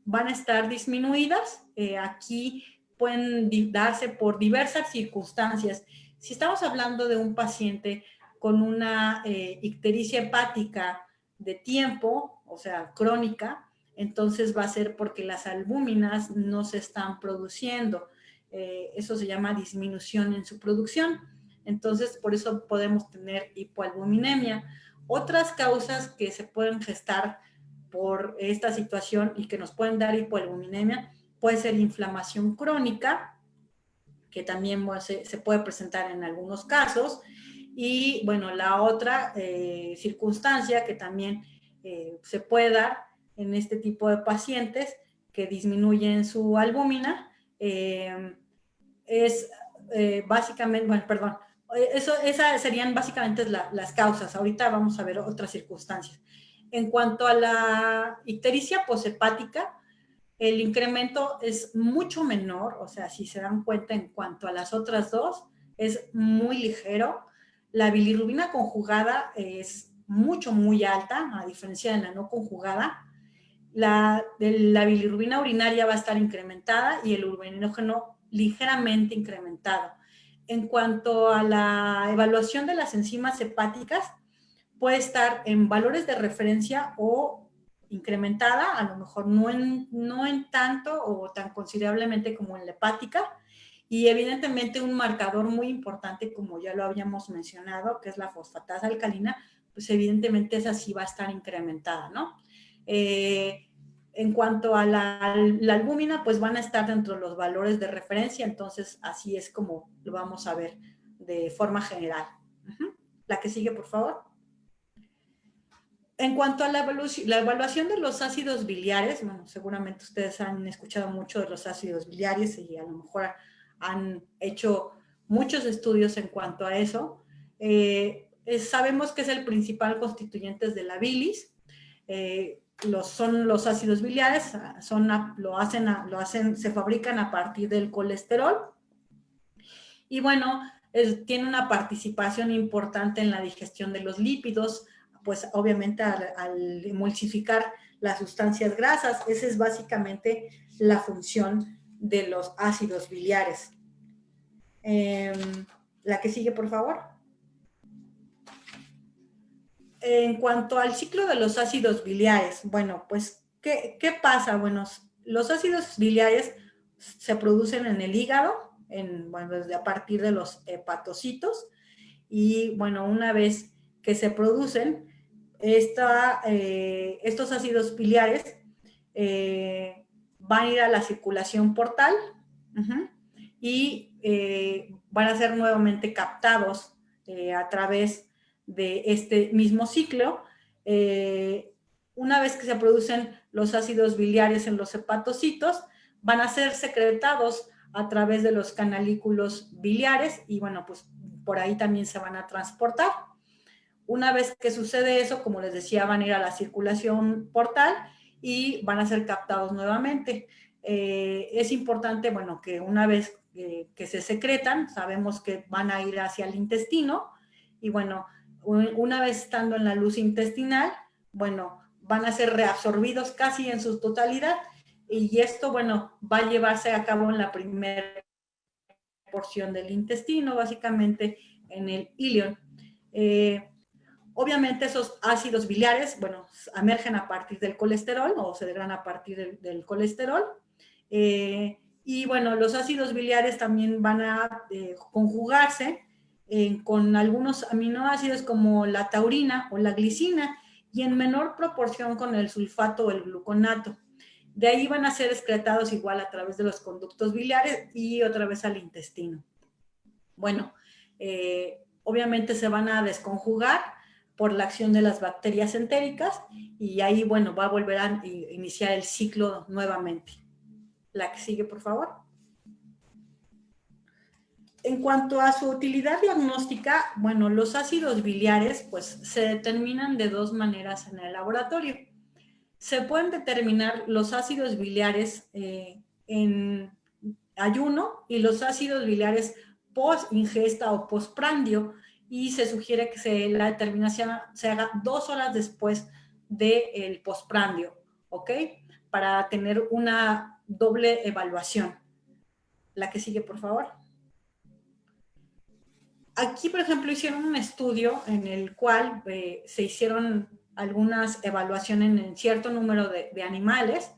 van a estar disminuidas. Aquí pueden darse por diversas circunstancias. Si estamos hablando de un paciente con una ictericia hepática de tiempo, o sea, crónica, entonces va a ser porque las albúminas no se están produciendo. Eso se llama disminución en su producción. Entonces, por eso podemos tener hipoalbuminemia. Otras causas que se pueden gestar por esta situación y que nos pueden dar hipoalbuminemia puede ser inflamación crónica, que también se puede presentar en algunos casos. Y bueno, la otra circunstancia que también se puede dar en este tipo de pacientes que disminuyen su albúmina es básicamente, bueno, perdón, esas serían básicamente las causas. Ahorita vamos a ver otras circunstancias. En cuanto a la ictericia poshepática, el incremento es mucho menor, o sea, si se dan cuenta en cuanto a las otras dos, es muy ligero. La bilirrubina conjugada es muy alta, a diferencia de la no conjugada. La bilirrubina urinaria va a estar incrementada y el urinógeno ligeramente incrementado. En cuanto a la evaluación de las enzimas hepáticas, puede estar en valores de referencia o incrementada, a lo mejor no en tanto o tan considerablemente como en la hepática, y evidentemente un marcador muy importante, como ya lo habíamos mencionado, que es la fosfatasa alcalina, pues evidentemente esa sí va a estar incrementada, ¿no? En cuanto a la albúmina, pues van a estar dentro de los valores de referencia, entonces así es como lo vamos a ver de forma general. La que sigue, por favor. En cuanto a la evaluación de los ácidos biliares, bueno, seguramente ustedes han escuchado mucho de los ácidos biliares y a lo mejor han hecho muchos estudios en cuanto a eso. Sabemos que es el principal constituyente de la bilis. Son los ácidos biliares, se fabrican a partir del colesterol. Y bueno, tiene una participación importante en la digestión de los lípidos, pues obviamente al emulsificar las sustancias grasas. Esa es básicamente la función de los ácidos biliares. La que sigue, por favor. En cuanto al ciclo de los ácidos biliares, bueno, pues, ¿qué pasa? Bueno, los ácidos biliares se producen en el hígado, a partir de los hepatocitos, y bueno, una vez que se producen, estos ácidos biliares van a ir a la circulación portal y van a ser nuevamente captados a través de este mismo ciclo. Una vez que se producen los ácidos biliares en los hepatocitos, van a ser secretados a través de los canalículos biliares y bueno, pues por ahí también se van a transportar. Una vez que sucede eso, como les decía, van a ir a la circulación portal y van a ser captados nuevamente. Es importante, bueno, que una vez que se secretan, sabemos que van a ir hacia el intestino y bueno, una vez estando en la luz intestinal, bueno, van a ser reabsorbidos casi en su totalidad y esto, bueno, va a llevarse a cabo en la primera porción del intestino, básicamente en el ilion. Obviamente esos ácidos biliares, bueno, emergen a partir del colesterol o se degradan a partir del colesterol. Y bueno, los ácidos biliares también van a conjugarse con algunos aminoácidos como la taurina o la glicina y en menor proporción con el sulfato o el gluconato. De ahí van a ser excretados igual a través de los conductos biliares y otra vez al intestino. Bueno, obviamente se van a desconjugar por la acción de las bacterias entéricas y ahí, bueno, va a volver a iniciar el ciclo nuevamente. La que sigue, por favor. En cuanto a su utilidad diagnóstica, bueno, los ácidos biliares, pues, se determinan de dos maneras en el laboratorio. Se pueden determinar los ácidos biliares en ayuno y los ácidos biliares post ingesta o postprandio. y se sugiere que la determinación se haga 2 horas después del postprandio, ¿ok? Para tener una doble evaluación. La que sigue, por favor. Aquí, por ejemplo, hicieron un estudio en el cual se hicieron algunas evaluaciones en cierto número de animales,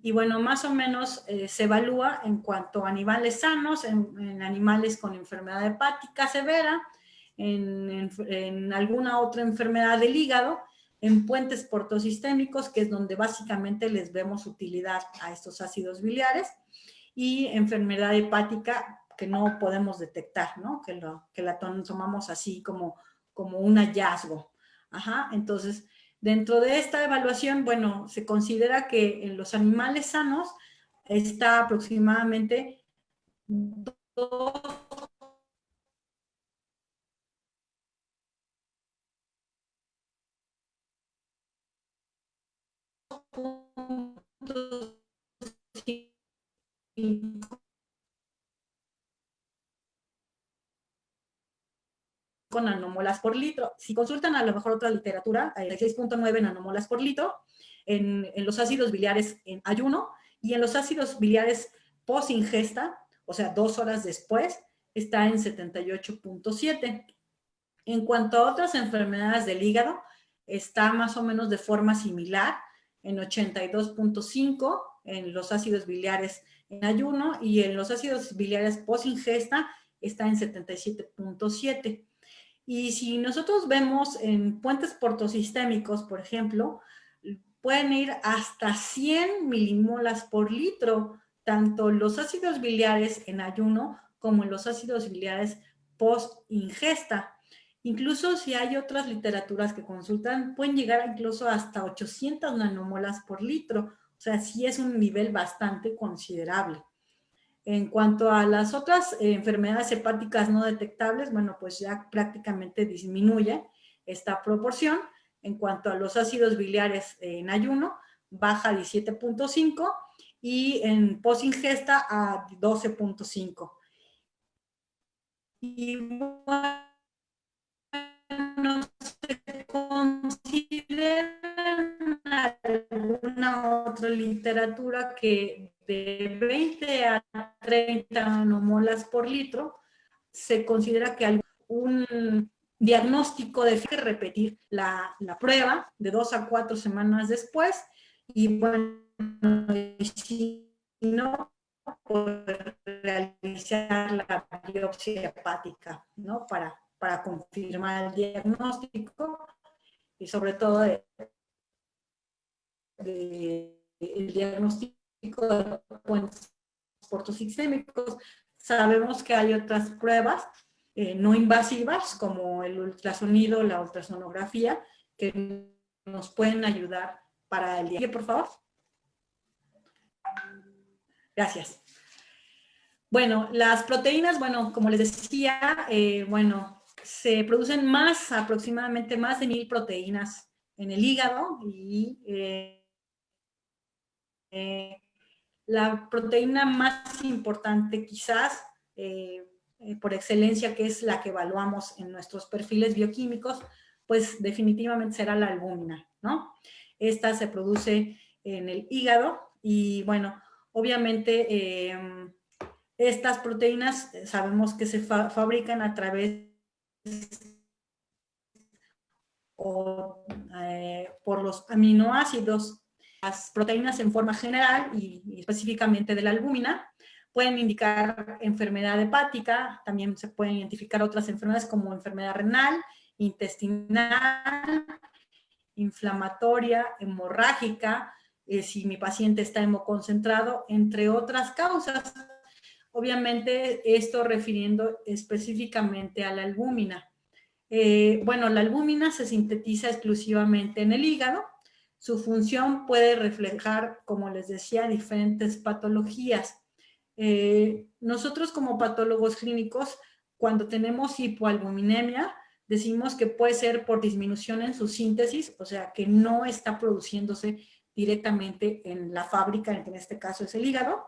y bueno, más o menos se evalúa en cuanto a animales sanos, en animales con enfermedad hepática severa, en alguna otra enfermedad del hígado, en puentes portosistémicos, que es donde básicamente les vemos utilidad a estos ácidos biliares, y enfermedad hepática que no podemos detectar, ¿no? Que la tomamos así como un hallazgo. Ajá, entonces, dentro de esta evaluación, bueno, se considera que en los animales sanos está aproximadamente 2 nanomolas por litro. Si consultan a lo mejor otra literatura, 6.9 nanomolas por litro en los ácidos biliares en ayuno, y en los ácidos biliares post ingesta, o sea, 2 horas después, está en 78.7. En cuanto a otras enfermedades del hígado, está más o menos de forma similar, en 82.5 en los ácidos biliares en ayuno, y en los ácidos biliares post ingesta está en 77.7. Y si nosotros vemos en puentes portosistémicos, por ejemplo, pueden ir hasta 100 milimolas por litro, tanto los ácidos biliares en ayuno como en los ácidos biliares post ingesta. Incluso si hay otras literaturas que consultan, pueden llegar incluso hasta 800 nanomolas por litro. O sea, sí es un nivel bastante considerable. En cuanto a las otras enfermedades hepáticas no detectables, bueno, pues ya prácticamente disminuye esta proporción. En cuanto a los ácidos biliares en ayuno, baja a 17.5 y en post-ingesta a 12.5. Y bueno, se considera alguna otra literatura que de 20 a 30 nanomolas por litro se considera que un diagnóstico de que repetir la prueba de 2 a 4 semanas después, y bueno, si no, pues realizar la biopsia hepática, ¿no? Para confirmar el diagnóstico, y sobre todo el diagnóstico de puentes portosistémicos. Sabemos que hay otras pruebas no invasivas, como el ultrasonido, la ultrasonografía, que nos pueden ayudar para el diagnóstico. Por favor. Gracias. Bueno, las proteínas, bueno, como les decía, bueno, se producen aproximadamente más de 1000 proteínas en el hígado, y la proteína más importante quizás por excelencia, que es la que evaluamos en nuestros perfiles bioquímicos, pues definitivamente será la albúmina, ¿no? Esta se produce en el hígado, y bueno, obviamente estas proteínas sabemos que se fabrican a través por los aminoácidos. Las proteínas en forma general y específicamente de la albúmina pueden indicar enfermedad hepática, también se pueden identificar otras enfermedades como enfermedad renal, intestinal, inflamatoria, hemorrágica, si mi paciente está hemoconcentrado, entre otras causas. Obviamente esto refiriendo específicamente a la albúmina. Bueno, la albúmina se sintetiza exclusivamente en el hígado. Su función puede reflejar, como les decía, diferentes patologías. Nosotros como patólogos clínicos, cuando tenemos hipoalbuminemia, decimos que puede ser por disminución en su síntesis, o sea, que no está produciéndose directamente en la fábrica, que en este caso es el hígado,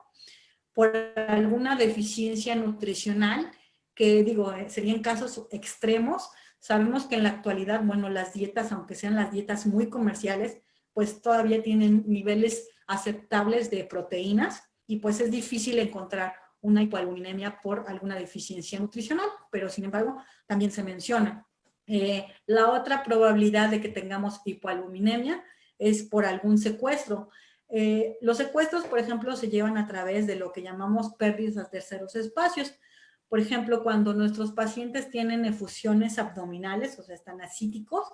por alguna deficiencia nutricional, que digo, serían casos extremos. Sabemos que en la actualidad, bueno, las dietas, aunque sean las dietas muy comerciales, pues todavía tienen niveles aceptables de proteínas y pues es difícil encontrar una hipoalbuminemia por alguna deficiencia nutricional, pero sin embargo también se menciona. La otra probabilidad de que tengamos hipoalbuminemia es por algún secuestro. Los secuestros, por ejemplo, se llevan a través de lo que llamamos pérdidas a terceros espacios. Por ejemplo, cuando nuestros pacientes tienen efusiones abdominales, o sea, están ascíticos,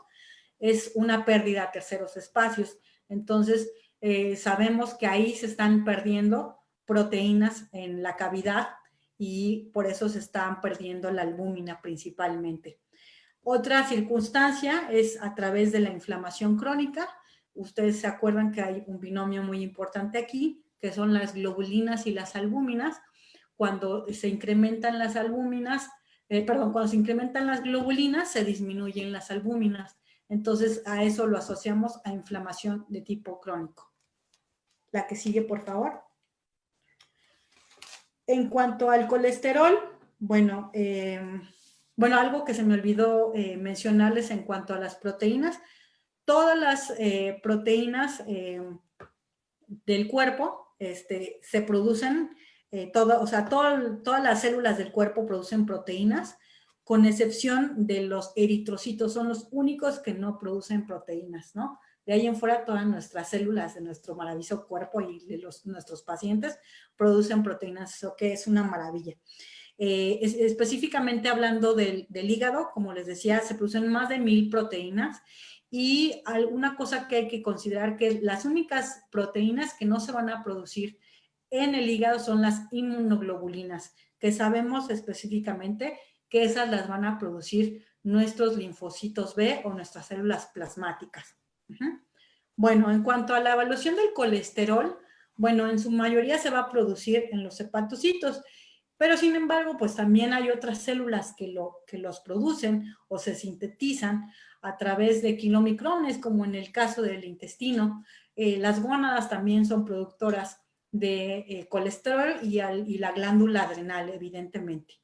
es una pérdida a terceros espacios. Entonces, sabemos que ahí se están perdiendo proteínas en la cavidad y por eso se están perdiendo la albúmina principalmente. Otra circunstancia es a través de la inflamación crónica. Ustedes se acuerdan que hay un binomio muy importante aquí, que son las globulinas y las albúminas. Cuando se incrementan las albúminas, cuando se incrementan las globulinas, se disminuyen las albúminas. Entonces, a eso lo asociamos a inflamación de tipo crónico. La que sigue, por favor. En cuanto al colesterol, bueno, algo que se me olvidó mencionarles en cuanto a las proteínas, todas las proteínas del cuerpo se producen, todas las células del cuerpo producen proteínas, con excepción de los eritrocitos, son los únicos que no producen proteínas, ¿no? De ahí en fuera, todas nuestras células de nuestro maravilloso cuerpo y de nuestros pacientes producen proteínas, eso que es una maravilla. Específicamente hablando del hígado, como les decía, se producen más de 1000 proteínas y alguna cosa que hay que considerar que las únicas proteínas que no se van a producir en el hígado son las inmunoglobulinas, que sabemos específicamente que esas las van a producir nuestros linfocitos B o nuestras células plasmáticas. Bueno, en cuanto a la evaluación del colesterol, bueno, en su mayoría se va a producir en los hepatocitos, pero sin embargo, pues también hay otras células que los producen o se sintetizan a través de kilomicrones, como en el caso del intestino. Las gónadas también son productoras de colesterol y la glándula adrenal, evidentemente.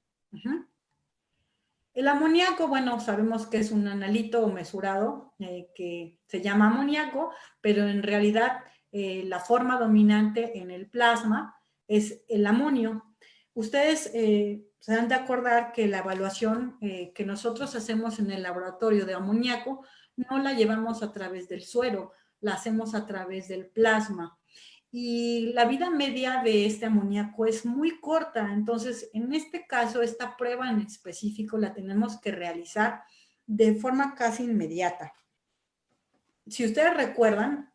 El amoníaco, bueno, sabemos que es un analito mesurado que se llama amoníaco, pero en realidad la forma dominante en el plasma es el amonio. Ustedes se han de acordar que la evaluación que nosotros hacemos en el laboratorio de amoníaco no la llevamos a través del suero, la hacemos a través del plasma. Y la vida media de este amoníaco es muy corta, entonces en este caso esta prueba en específico la tenemos que realizar de forma casi inmediata. Si ustedes recuerdan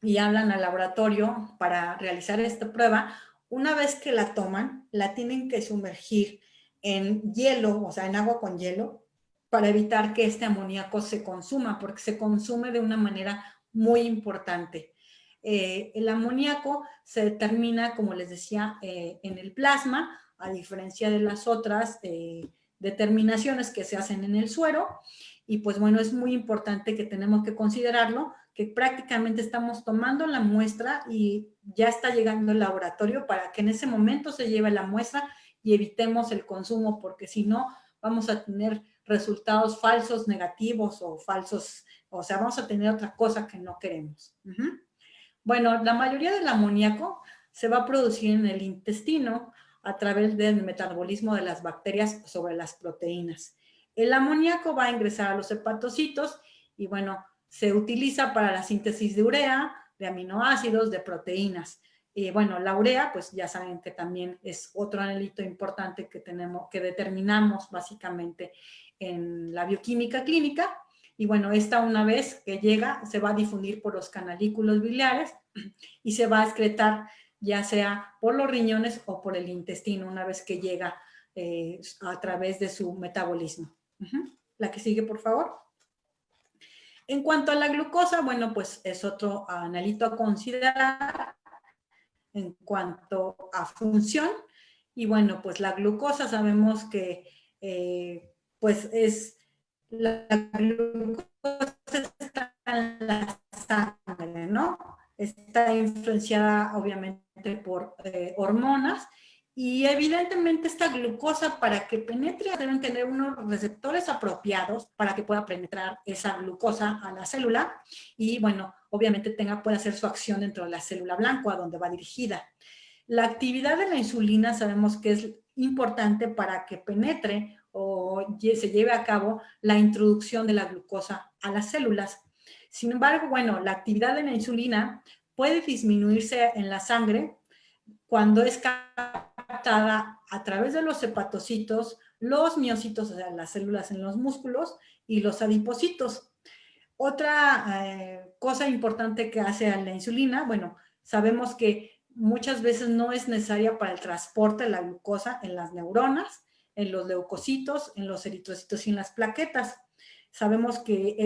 y hablan al laboratorio para realizar esta prueba, una vez que la toman, la tienen que sumergir en hielo, o sea, en agua con hielo, para evitar que este amoníaco se consuma, porque se consume de una manera muy importante. El amoníaco se determina, como les decía, en el plasma, a diferencia de las otras determinaciones que se hacen en el suero. Y pues bueno, es muy importante que tenemos que considerarlo, que prácticamente estamos tomando la muestra y ya está llegando el laboratorio para que en ese momento se lleve la muestra y evitemos el consumo, porque si no vamos a tener resultados falsos, negativos o falsos, o sea, vamos a tener otra cosa que no queremos. Bueno, la mayoría del amoníaco se va a producir en el intestino a través del metabolismo de las bacterias sobre las proteínas. El amoníaco va a ingresar a los hepatocitos y bueno, se utiliza para la síntesis de urea, de aminoácidos, de proteínas. Y bueno, la urea, pues ya saben que también es otro analito importante que determinamos básicamente en la bioquímica clínica. Y bueno, esta una vez que llega, se va a difundir por los canalículos biliares y se va a excretar ya sea por los riñones o por el intestino una vez que llega a través de su metabolismo. La que sigue, por favor. En cuanto a la glucosa, bueno, pues es otro analito a considerar en cuanto a función. Y bueno, pues la glucosa sabemos que pues es la glucosa está en la sangre, ¿no? Está influenciada obviamente por hormonas Y evidentemente esta glucosa, para que penetre, deben tener unos receptores apropiados para que pueda penetrar esa glucosa a la célula y, bueno, obviamente pueda hacer su acción dentro de la célula blanca, a donde va dirigida. La actividad de la insulina sabemos que es importante para que penetre o se lleve a cabo la introducción de la glucosa a las células. Sin embargo, bueno, la actividad de la insulina puede disminuirse en la sangre cuando es captada a través de los hepatocitos, los miocitos, o sea, las células en los músculos, y los adipocitos. Otra cosa importante que hace la insulina, bueno, sabemos que muchas veces no es necesaria para el transporte de la glucosa en las neuronas, en los leucocitos, en los eritrocitos y en las plaquetas. Sabemos que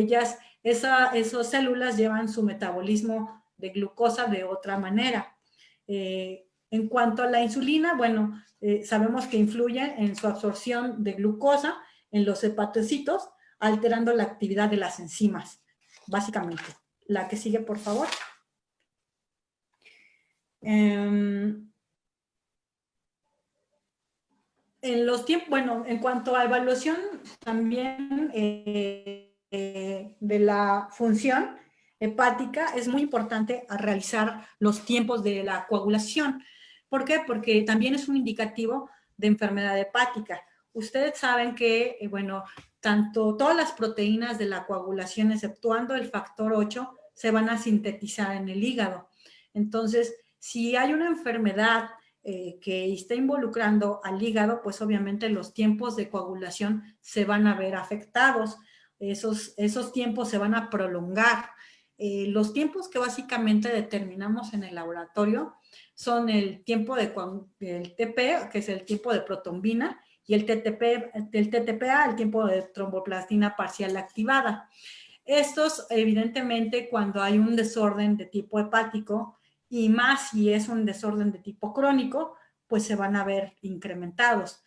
esas células llevan su metabolismo de glucosa de otra manera. En cuanto a la insulina, bueno, sabemos que influye en su absorción de glucosa en los hepatocitos, alterando la actividad de las enzimas, básicamente. La que sigue, por favor. En cuanto a evaluación también de la función hepática, es muy importante realizar los tiempos de la coagulación. ¿Por qué? Porque también es un indicativo de enfermedad hepática. Ustedes saben que, todas las proteínas de la coagulación, exceptuando el factor 8, se van a sintetizar en el hígado. Entonces, si hay una enfermedad que está involucrando al hígado, pues obviamente los tiempos de coagulación se van a ver afectados. Esos tiempos se van a prolongar. Los tiempos que básicamente determinamos en el laboratorio son el tiempo del TP, que es el tiempo de protombina, y el TTPA, el tiempo de tromboplastina parcial activada. Estos, evidentemente, cuando hay un desorden de tipo hepático, y más si es un desorden de tipo crónico, pues se van a ver incrementados.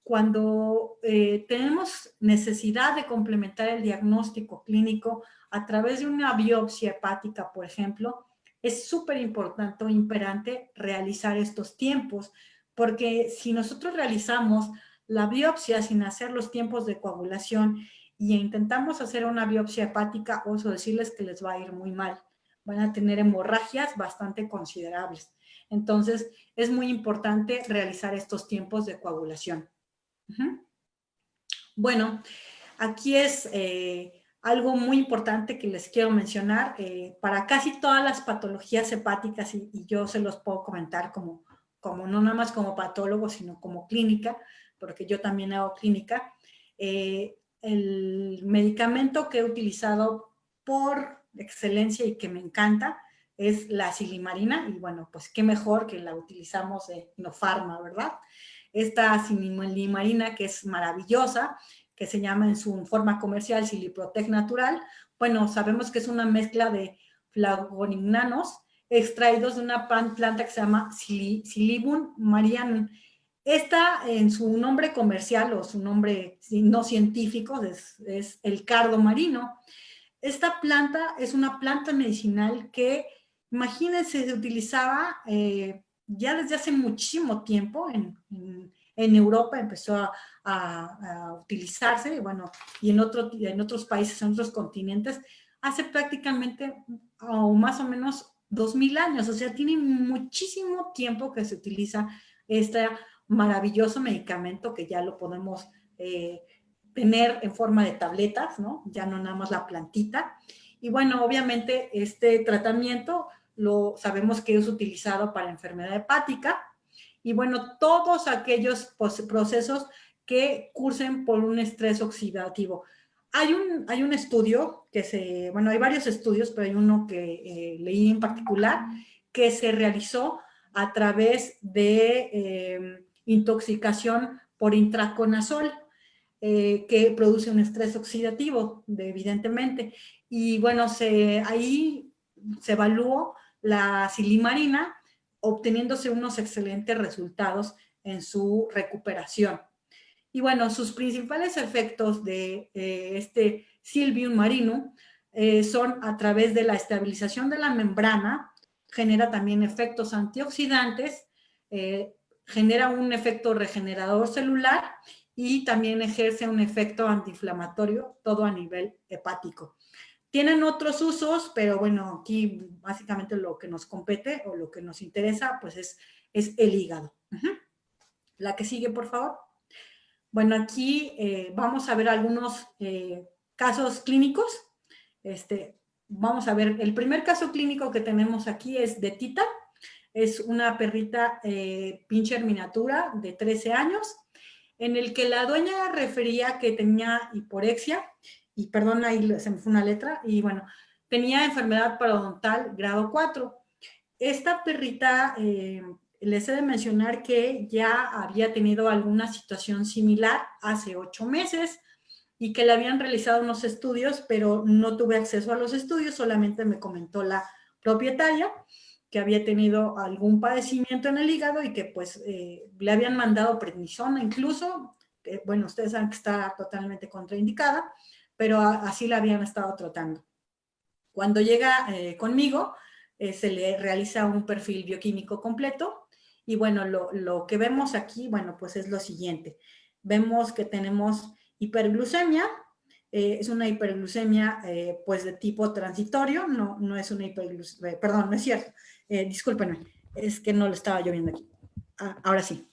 Cuando tenemos necesidad de complementar el diagnóstico clínico a través de una biopsia hepática, por ejemplo, es súper importante o imperante realizar estos tiempos, porque si nosotros realizamos la biopsia sin hacer los tiempos de coagulación y intentamos hacer una biopsia hepática, oso decirles que les va a ir muy mal. Van a tener hemorragias bastante considerables. Entonces, es muy importante realizar estos tiempos de coagulación. Bueno, aquí es algo muy importante que les quiero mencionar. Para casi todas las patologías hepáticas, y yo se los puedo comentar como no nada más como patólogo, sino como clínica, porque yo también hago clínica, el medicamento que he utilizado por excelencia y que me encanta es la silimarina, y bueno, pues qué mejor que la utilizamos de Inofarma, ¿verdad? Esta silimarina, que es maravillosa, que se llama en su forma comercial Siliprotec Natural, bueno, sabemos que es una mezcla de flavonoides extraídos de una planta que se llama Silybum marianum. Esta, en su nombre comercial o su nombre no científico, es el cardo marino. Esta planta es una planta medicinal que, imagínense, se utilizaba ya desde hace muchísimo tiempo en Europa, empezó a utilizarse, bueno, y en otros países, en otros continentes, hace prácticamente o más o menos 2000 años, o sea, tiene muchísimo tiempo que se utiliza este maravilloso medicamento que ya lo podemos tener en forma de tabletas, ¿no? Ya no nada más la plantita. Y bueno, obviamente este tratamiento lo sabemos que es utilizado para enfermedad hepática y bueno, todos aquellos procesos que cursen por un estrés oxidativo. Hay un estudio hay varios estudios, pero hay uno que leí en particular que se realizó a través de intoxicación por intraconazol, que produce un estrés oxidativo, evidentemente. Y bueno, ahí se evaluó la silimarina, obteniéndose unos excelentes resultados en su recuperación. Y bueno, sus principales efectos de este Silbium marinum son a través de la estabilización de la membrana, genera también efectos antioxidantes, genera un efecto regenerador celular y también ejerce un efecto antiinflamatorio, todo a nivel hepático. Tienen otros usos, pero bueno, aquí básicamente lo que nos compete o lo que nos interesa, pues es el hígado. La que sigue, por favor. Bueno, aquí vamos a ver algunos casos clínicos. Vamos a ver, el primer caso clínico que tenemos aquí es de Tita. Es una perrita pincher miniatura de 13 años, en el que la dueña refería que tenía hiporexia, y perdón, ahí se me fue una letra, y bueno, tenía enfermedad parodontal grado 4. Esta perrita, les he de mencionar que ya había tenido alguna situación similar hace 8 meses y que le habían realizado unos estudios, pero no tuve acceso a los estudios, solamente me comentó la propietaria que había tenido algún padecimiento en el hígado y que pues le habían mandado prednisona incluso, bueno, ustedes saben que está totalmente contraindicada, pero así la habían estado tratando. Cuando llega conmigo, se le realiza un perfil bioquímico completo y bueno, lo que vemos aquí, bueno, pues es lo siguiente. Vemos que tenemos hiperglucemia, es una hiperglucemia pues de tipo transitorio, no es una hiperglucemia, perdón, no es cierto, discúlpenme, es que no lo estaba yo viendo aquí. Ahora sí.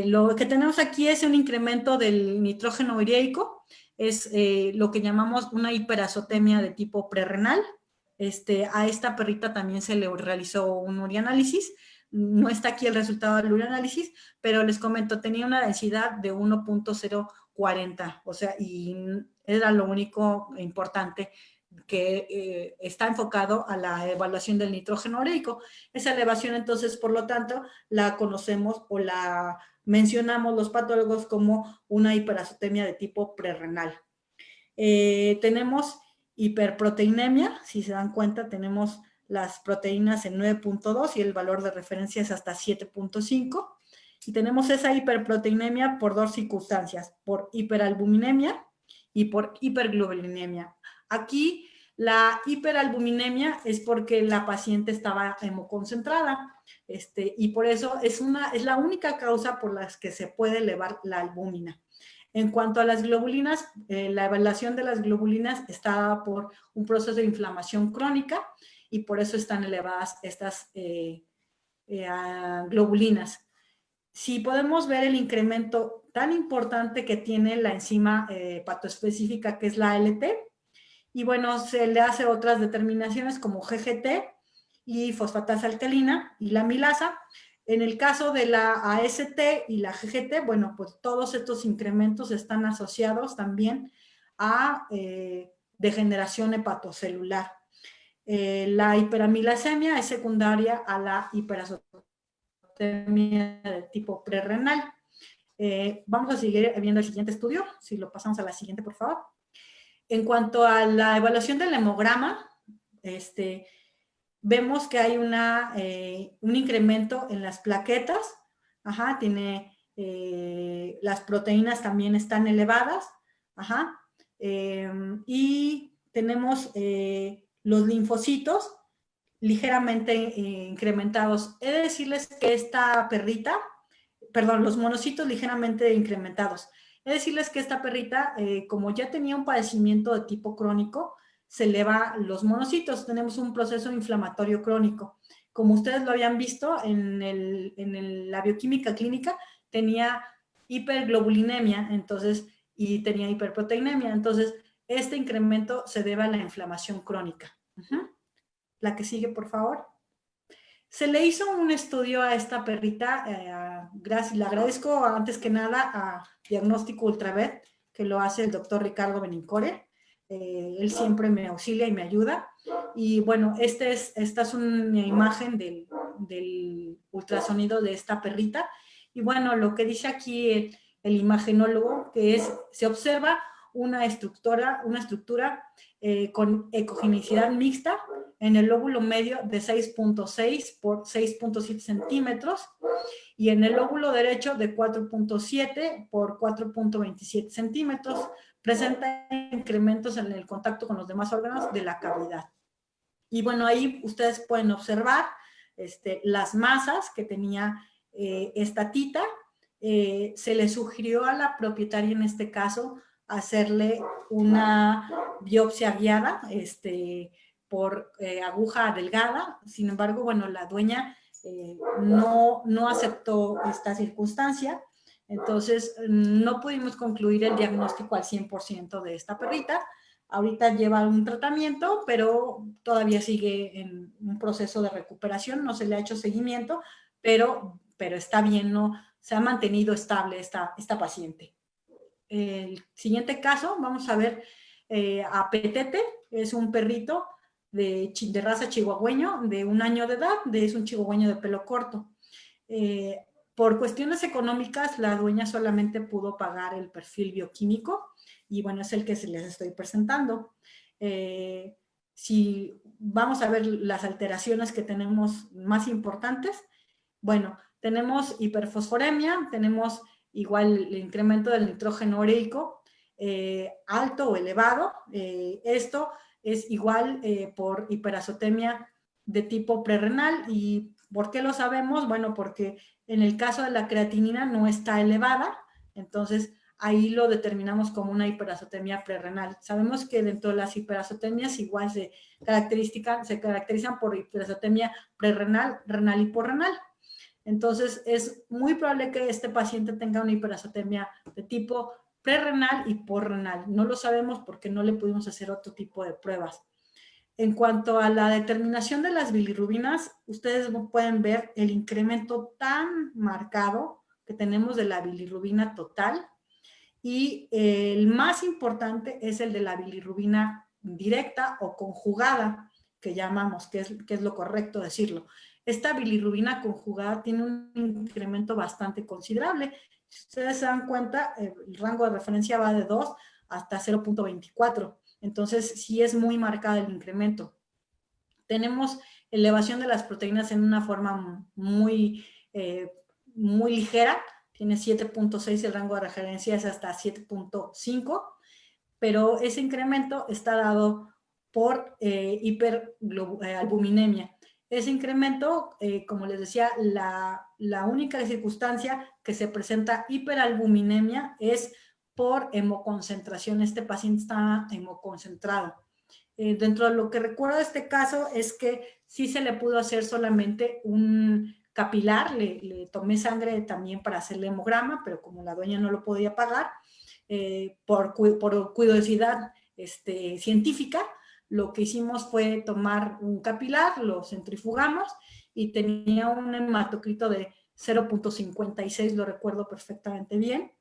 Lo que tenemos aquí es un incremento del nitrógeno ureico, es lo que llamamos una hiperazotemia de tipo prerrenal. A esta perrita también se le realizó un urianálisis. No está aquí el resultado del urianálisis, pero les comento, tenía una densidad de 1.040, o sea, y era lo único importante que está enfocado a la evaluación del nitrógeno ureico. Esa elevación, entonces, por lo tanto, la conocemos o la mencionamos los patólogos como una hiperazotemia de tipo prerrenal. Tenemos hiperproteinemia, si se dan cuenta, tenemos las proteínas en 9.2 y el valor de referencia es hasta 7.5. Y tenemos esa hiperproteinemia por dos circunstancias, por hiperalbuminemia y por hiperglobulinemia. Aquí la hiperalbuminemia es porque la paciente estaba hemoconcentrada, y por eso es la única causa por la que se puede elevar la albúmina. En cuanto a las globulinas, la evaluación de las globulinas está dada por un proceso de inflamación crónica y por eso están elevadas estas globulinas. Si podemos ver el incremento tan importante que tiene la enzima hepatoespecífica que es la ALT, y bueno, se le hace otras determinaciones como GGT y fosfatasa alcalina y la amilasa. En el caso de la AST y la GGT, bueno, pues todos estos incrementos están asociados también a degeneración hepatocelular. La hiperamilasemia es secundaria a la hiperazotemia de tipo prerrenal. Vamos a seguir viendo el siguiente estudio, si lo pasamos a la siguiente, por favor. En cuanto a la evaluación del hemograma, vemos que hay un incremento en las plaquetas, las proteínas también están elevadas, y tenemos los linfocitos ligeramente incrementados. He de decirles que esta perrita, perdón, los monocitos ligeramente incrementados. He de decirles que esta perrita, como ya tenía un padecimiento de tipo crónico, se eleva los monocitos, tenemos un proceso inflamatorio crónico. Como ustedes lo habían visto en la bioquímica clínica, tenía hiperglobulinemia, entonces, y tenía hiperproteinemia, entonces este incremento se debe a la inflamación crónica. La que sigue, por favor. Se le hizo un estudio a esta perrita, le agradezco antes que nada a Diagnóstico Ultravet, que lo hace el doctor Ricardo Benincore. Él siempre me auxilia y me ayuda. Y bueno, esta es una imagen del ultrasonido de esta perrita. Y bueno, lo que dice aquí el imagenólogo, que se observa una estructura con ecogenicidad mixta en el lóbulo medio de 6.6 por 6.7 centímetros y en el lóbulo derecho de 4.7 por 4.27 centímetros. Presenta incrementos en el contacto con los demás órganos de la cavidad. Y bueno, ahí ustedes pueden observar las masas que tenía estatita, se le sugirió a la propietaria en este caso hacerle una biopsia guiada por aguja delgada. Sin embargo, bueno, la dueña no aceptó esta circunstancia. Entonces, no pudimos concluir el diagnóstico al 100% de esta perrita. Ahorita lleva un tratamiento, pero todavía sigue en un proceso de recuperación, no se le ha hecho seguimiento, pero está bien, ¿no? Se ha mantenido estable esta paciente. El siguiente caso, vamos a ver a Petete, es un perrito de raza chihuahueño, de 1 año de edad, es un chihuahueño de pelo corto. Por cuestiones económicas, la dueña solamente pudo pagar el perfil bioquímico y bueno, es el que se les estoy presentando. Si vamos a ver las alteraciones que tenemos más importantes, bueno, tenemos hiperfosforemia, tenemos igual el incremento del nitrógeno ureico alto o elevado. Esto es igual por hiperazotemia de tipo prerrenal. ¿Y por qué lo sabemos? Bueno, porque en el caso de la creatinina no está elevada, entonces ahí lo determinamos como una hiperazotemia prerrenal. Sabemos que dentro de las hiperazotemias igual se caracterizan por hiperazotemia prerrenal, renal y porrenal. Entonces, es muy probable que este paciente tenga una hiperazotemia de tipo prerrenal y porrenal. No lo sabemos porque no le pudimos hacer otro tipo de pruebas. En cuanto a la determinación de las bilirrubinas, ustedes pueden ver el incremento tan marcado que tenemos de la bilirrubina total y el más importante es el de la bilirrubina directa o conjugada, que llamamos, que es lo correcto decirlo. Esta bilirrubina conjugada tiene un incremento bastante considerable. Si ustedes se dan cuenta, el rango de referencia va de 2 hasta 0.24. Entonces, sí es muy marcado el incremento. Tenemos elevación de las proteínas en una forma muy ligera. Tiene 7.6, el rango de referencia es hasta 7.5, pero ese incremento está dado por hiperalbuminemia. Ese incremento, como les decía, la única circunstancia que se presenta hiperalbuminemia es por hemoconcentración. Este paciente está hemoconcentrado. Dentro de lo que recuerdo de este caso es que sí se le pudo hacer solamente un capilar, le tomé sangre también para hacerle hemograma, pero como la dueña no lo podía pagar, por curiosidad científica, lo que hicimos fue tomar un capilar, lo centrifugamos y tenía un hematocrito de 0.56, lo recuerdo perfectamente bien.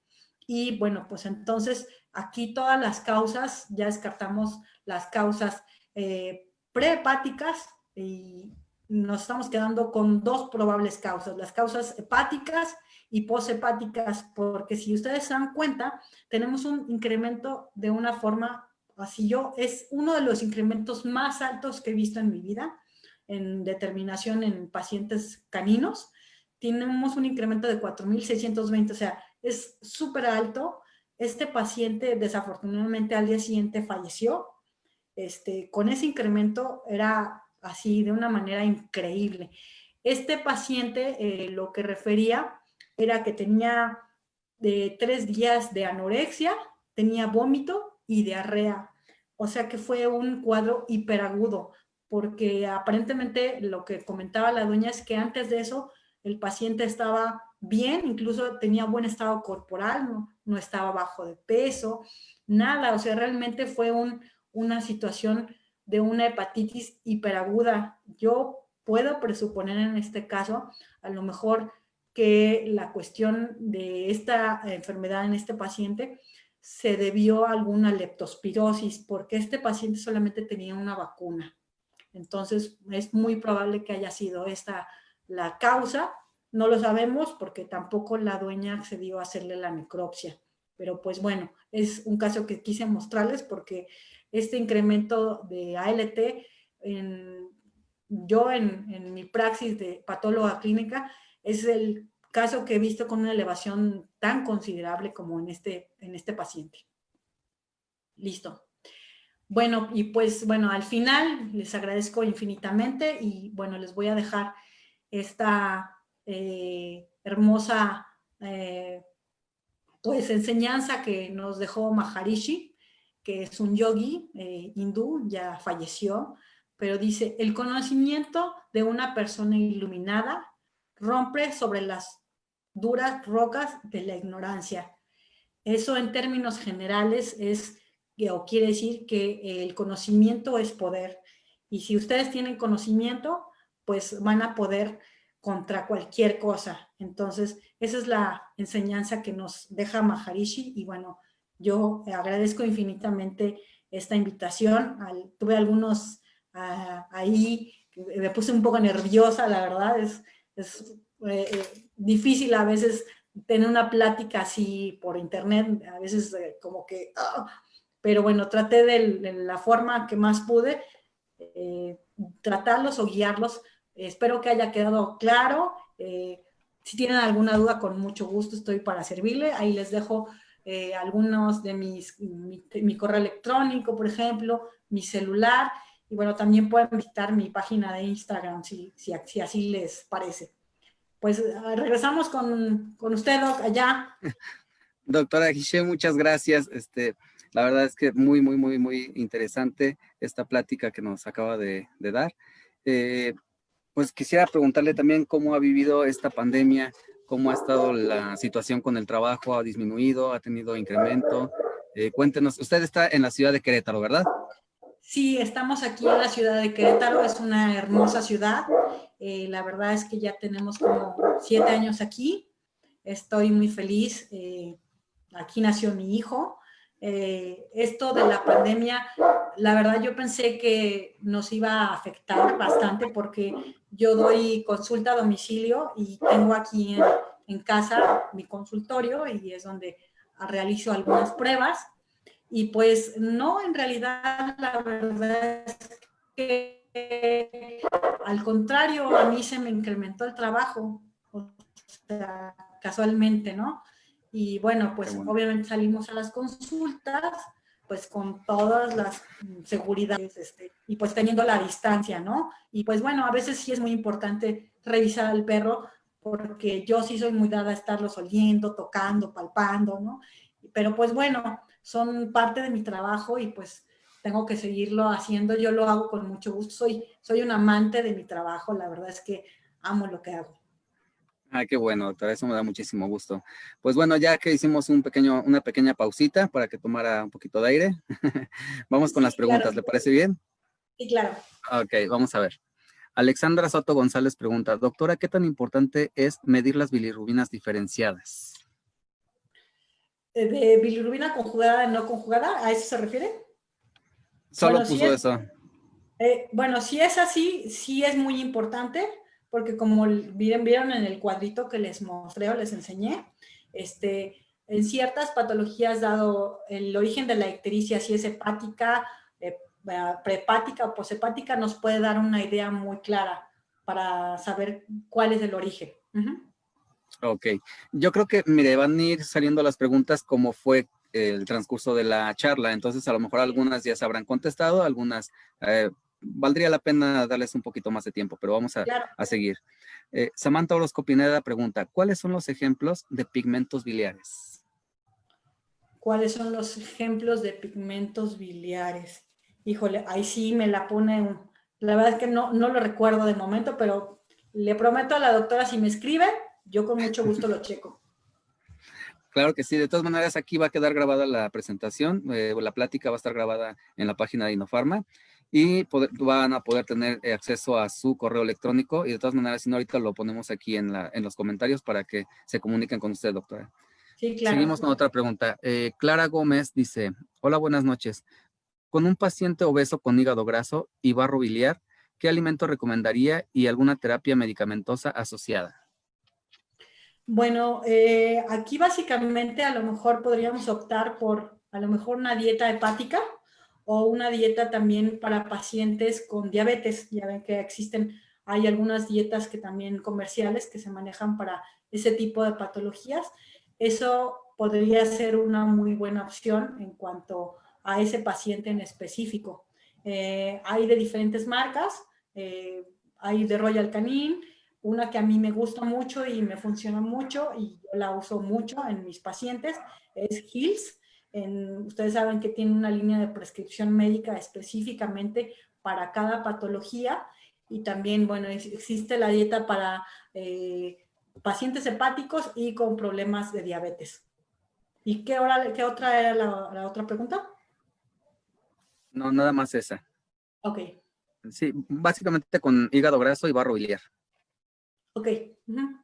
Y bueno, pues entonces aquí todas las causas, ya descartamos las causas prehepáticas y nos estamos quedando con 2 probables causas, las causas hepáticas y poshepáticas, porque si ustedes se dan cuenta, tenemos un incremento de una forma, así es uno de los incrementos más altos que he visto en mi vida, en determinación en pacientes caninos. Tenemos un incremento de 4.620, o sea, es súper alto. Este paciente desafortunadamente al día siguiente falleció. Con ese incremento era así de una manera increíble. Este paciente lo que refería era que tenía 3 días de anorexia, tenía vómito y diarrea. O sea que fue un cuadro hiperagudo, porque aparentemente lo que comentaba la dueña es que antes de eso el paciente estaba bien, incluso tenía buen estado corporal, no estaba bajo de peso, nada. O sea, realmente fue una situación de una hepatitis hiperaguda. Yo puedo presuponer en este caso, a lo mejor, que la cuestión de esta enfermedad en este paciente se debió a alguna leptospirosis, porque este paciente solamente tenía una vacuna. Entonces, es muy probable que haya sido esta la causa. No lo sabemos porque tampoco la dueña accedió a hacerle la necropsia. Pero pues bueno, es un caso que quise mostrarles porque este incremento de ALT, yo en mi praxis de patóloga clínica, es el caso que he visto con una elevación tan considerable como en este paciente. Listo. Bueno, y pues bueno, al final les agradezco infinitamente y bueno, les voy a dejar esta hermosa pues enseñanza que nos dejó Maharishi, que es un yogi hindú, ya falleció, pero dice, el conocimiento de una persona iluminada rompe sobre las duras rocas de la ignorancia. Eso en términos generales es, o quiere decir que el conocimiento es poder. Y si ustedes tienen conocimiento, pues van a poder contra cualquier cosa. Entonces, esa es la enseñanza que nos deja Maharishi. Y bueno, yo agradezco infinitamente esta invitación. Tuve algunos ahí, me puse un poco nerviosa, la verdad. Es difícil a veces tener una plática así por internet, a veces como que, pero bueno, traté de la forma que más pude, tratarlos o guiarlos. Espero que haya quedado claro. Si tienen alguna duda, con mucho gusto estoy para servirle. Ahí les dejo algunos de mi correo electrónico, por ejemplo, mi celular, y bueno, también pueden visitar mi página de Instagram si así les parece. Pues regresamos con usted, Doc, allá. Doctora Guiche, muchas gracias. La verdad es que muy interesante esta plática que nos acaba de dar. Pues quisiera preguntarle también cómo ha vivido esta pandemia, cómo ha estado la situación con el trabajo, ha disminuido, ha tenido incremento. Cuéntenos, usted está en la ciudad de Querétaro, ¿verdad? Sí, estamos aquí en la ciudad de Querétaro, es una hermosa ciudad. La verdad es que ya tenemos como 7 años aquí. Estoy muy feliz. Aquí nació mi hijo. Esto de la pandemia, la verdad yo pensé que nos iba a afectar bastante porque yo doy consulta a domicilio y tengo aquí en casa mi consultorio y es donde realizo algunas pruebas. Y pues no, en realidad la verdad es que al contrario, a mí se me incrementó el trabajo, o sea, casualmente, ¿no? Y bueno, pues Bueno. obviamente salimos a las consultas, pues con todas las seguridades, y pues teniendo la distancia, ¿no? Y pues bueno, a veces sí es muy importante revisar al perro, porque yo sí soy muy dada a estarlos oliendo, tocando, palpando, ¿no? Pero pues bueno, son parte de mi trabajo y pues tengo que seguirlo haciendo. Yo lo hago con mucho gusto. Soy un amante de mi trabajo. La verdad es que amo lo que hago. Ah, qué bueno, doctora, eso me da muchísimo gusto. Pues bueno, ya que hicimos una pequeña pausita para que tomara un poquito de aire, vamos con las Sí, claro. preguntas, ¿le parece bien? Sí, claro. Ok, vamos a ver. Alexandra Soto González pregunta, doctora, ¿qué tan importante es medir las bilirrubinas diferenciadas? ¿De bilirrubina conjugada y no conjugada? ¿A eso se refiere? Solo Bueno, sí puso es, eso. bueno, si es así, sí es muy importante, porque como vieron en el cuadrito que les mostré o les enseñé, en ciertas patologías, dado el origen de la ictericia, si es hepática, prehepática o poshepática, nos puede dar una idea muy clara para saber cuál es el origen. Ok, yo creo que, mire, van a ir saliendo las preguntas como fue el transcurso de la charla, entonces a lo mejor algunas ya se habrán contestado, algunas valdría la pena darles un poquito más de tiempo, pero vamos Claro. a seguir. Samantha Orozco Pineda pregunta, ¿cuáles son los ejemplos de pigmentos biliares? ¿Cuáles son los ejemplos de pigmentos biliares? Híjole, ahí sí me la pone, la verdad es que no lo recuerdo de momento, pero le prometo a la doctora, si me escribe, yo con mucho gusto lo checo. Claro que sí, de todas maneras aquí va a quedar grabada la presentación, la plática va a estar grabada en la página de Inofarma y van a poder tener acceso a su correo electrónico y de todas maneras, si no, ahorita lo ponemos aquí en los comentarios para que se comuniquen con usted, doctora. Sí, claro. Seguimos con otra pregunta. Clara Gómez dice, hola, buenas noches. Con un paciente obeso con hígado graso y barro biliar, ¿qué alimento recomendaría y alguna terapia medicamentosa asociada? Bueno, aquí básicamente a lo mejor podríamos optar por a lo mejor una dieta hepática o una dieta también para pacientes con diabetes. Ya ven que hay algunas dietas que también comerciales que se manejan para ese tipo de patologías. Eso podría ser una muy buena opción en cuanto a ese paciente en específico. Hay de diferentes marcas, hay de Royal Canin, una que a mí me gusta mucho y me funciona mucho y yo la uso mucho en mis pacientes, es Hills. Ustedes saben que tiene una línea de prescripción médica específicamente para cada patología y también, bueno, existe la dieta para pacientes hepáticos y con problemas de diabetes. ¿Y qué otra era la otra pregunta? No, nada más esa. Ok. Sí, básicamente con hígado graso y barro biliar. Ok. Uh-huh.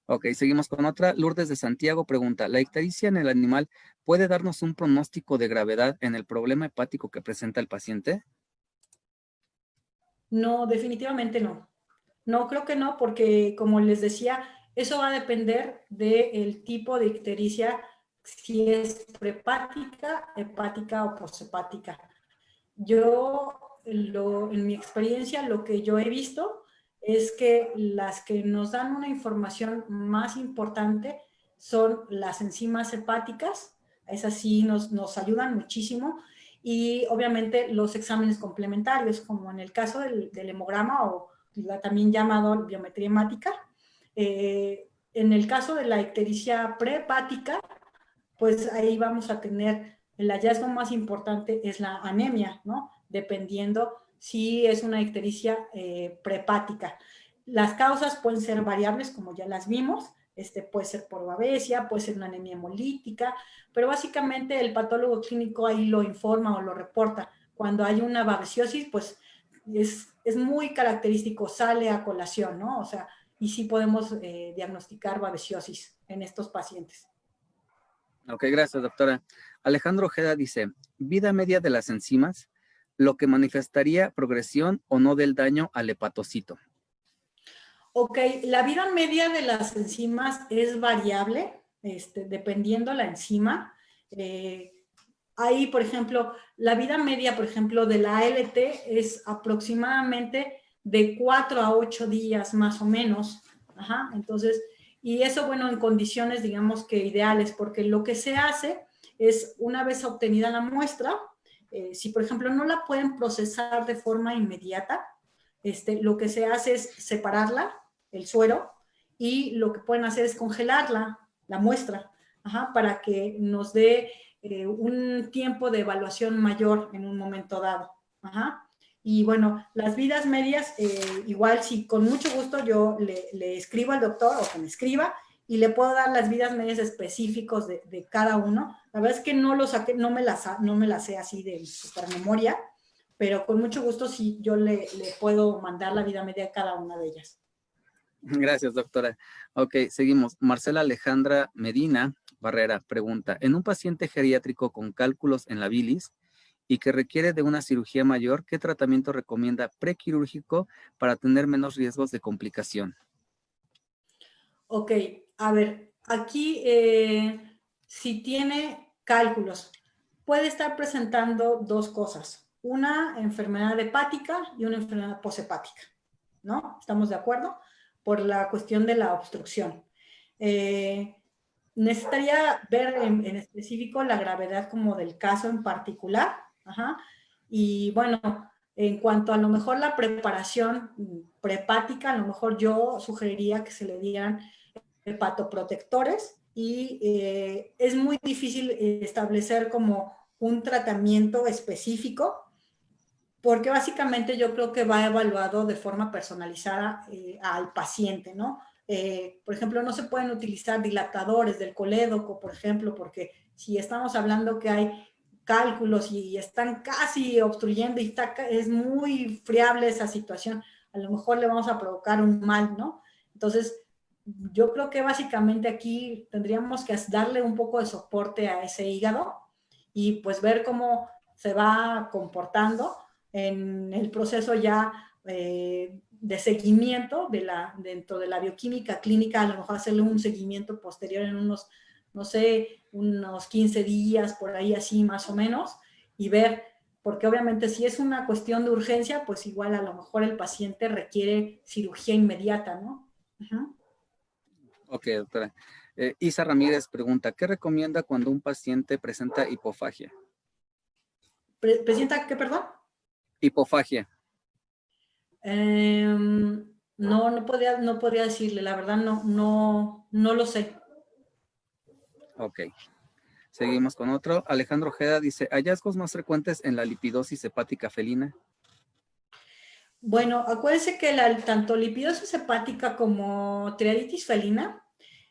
Ok, seguimos con otra. Lourdes de Santiago pregunta, ¿la ictericia en el animal puede darnos un pronóstico de gravedad en el problema hepático que presenta el paciente? No, definitivamente no. No, creo que no, porque como les decía, eso va a depender del tipo de ictericia, si es prehepática, hepática o posthepática. En mi experiencia, lo que yo he visto es que las que nos dan una información más importante son las enzimas hepáticas, esas sí nos ayudan muchísimo, y obviamente los exámenes complementarios, como en el caso del hemograma o también llamado biometría hemática. En el caso de la ictericia prehepática, pues ahí vamos a tener el hallazgo más importante es la anemia, ¿no? Dependiendo si es una ictericia prehepática. Las causas pueden ser variables, como ya las vimos, puede ser por babesia, puede ser una anemia hemolítica, pero básicamente el patólogo clínico ahí lo informa o lo reporta. Cuando hay una babesiosis, pues es muy característico, sale a colación, ¿no? O sea, y sí podemos diagnosticar babesiosis en estos pacientes. Ok, gracias, doctora. Alejandro Ojeda dice, vida media de las enzimas, lo que manifestaría progresión o no del daño al hepatocito. Ok, la vida media de las enzimas es variable, dependiendo la enzima. Ahí, por ejemplo, la vida media, por ejemplo, de la ALT es aproximadamente de 4 a 8 días más o menos. Ajá, entonces, y eso, bueno, en condiciones, digamos que ideales, porque lo que se hace es, una vez obtenida la muestra, si por ejemplo no la pueden procesar de forma inmediata, lo que se hace es separarla, el suero, y lo que pueden hacer es congelarla, la muestra, ajá, para que nos dé un tiempo de evaluación mayor en un momento dado. Ajá. Y bueno, las vidas medias, igual si con mucho gusto yo le escribo al doctor o que me escriba y le puedo dar las vidas medias específicos de cada uno. La verdad es que no lo saqué, no me las sé así de super memoria, pero con mucho gusto sí yo le puedo mandar la vida media a cada una de ellas. Gracias, doctora. Ok, seguimos. Marcela Alejandra Medina Barrera pregunta, en un paciente geriátrico con cálculos en la bilis y que requiere de una cirugía mayor, ¿qué tratamiento recomienda prequirúrgico para tener menos riesgos de complicación? Ok, a ver, aquí si tiene cálculos, puede estar presentando dos cosas, una enfermedad hepática y una enfermedad poshepática, ¿no? ¿Estamos de acuerdo? Por la cuestión de la obstrucción. Necesitaría ver en específico la gravedad como del caso en particular, ajá, y bueno, en cuanto a lo mejor la preparación prehepática, a lo mejor yo sugeriría que se le dieran hepatoprotectores y es muy difícil establecer como un tratamiento específico porque básicamente yo creo que va evaluado de forma personalizada al paciente, ¿no? Por ejemplo, no se pueden utilizar dilatadores del colédoco, por ejemplo, porque si estamos hablando que hay cálculos y están casi obstruyendo y es muy friable esa situación, a lo mejor le vamos a provocar un mal, ¿no? Entonces, yo creo que básicamente aquí tendríamos que darle un poco de soporte a ese hígado y pues ver cómo se va comportando en el proceso ya de seguimiento dentro de la bioquímica clínica, a lo mejor hacerle un seguimiento posterior en unos, no sé, unos 15 días, por ahí así más o menos, y ver, porque obviamente si es una cuestión de urgencia, pues igual a lo mejor el paciente requiere cirugía inmediata, ¿no? Uh-huh. Ok, doctora. Isa Ramírez pregunta, ¿qué recomienda cuando un paciente presenta hipofagia? ¿Presenta qué, perdón? Hipofagia. no podría decirle, la verdad no lo sé. Ok. Seguimos con otro. Alejandro Ojeda dice, ¿hallazgos más frecuentes en la lipidosis hepática felina? Bueno, acuérdense que tanto lipidosis hepática como tireoiditis felina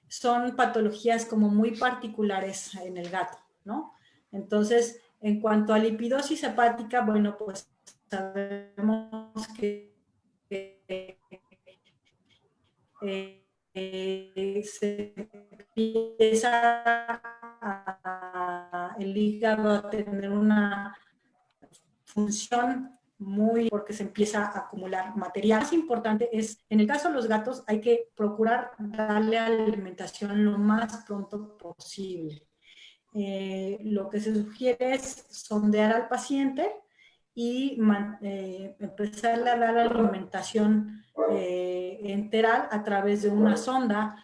son patologías como muy particulares en el gato, ¿no? Entonces, en cuanto a lipidosis hepática, bueno, pues sabemos que se empieza el hígado a tener una función porque se empieza a acumular material. Lo más importante es, en el caso de los gatos, hay que procurar darle alimentación lo más pronto posible. Lo que se sugiere es sondear al paciente y empezarle a dar alimentación enteral a través de una sonda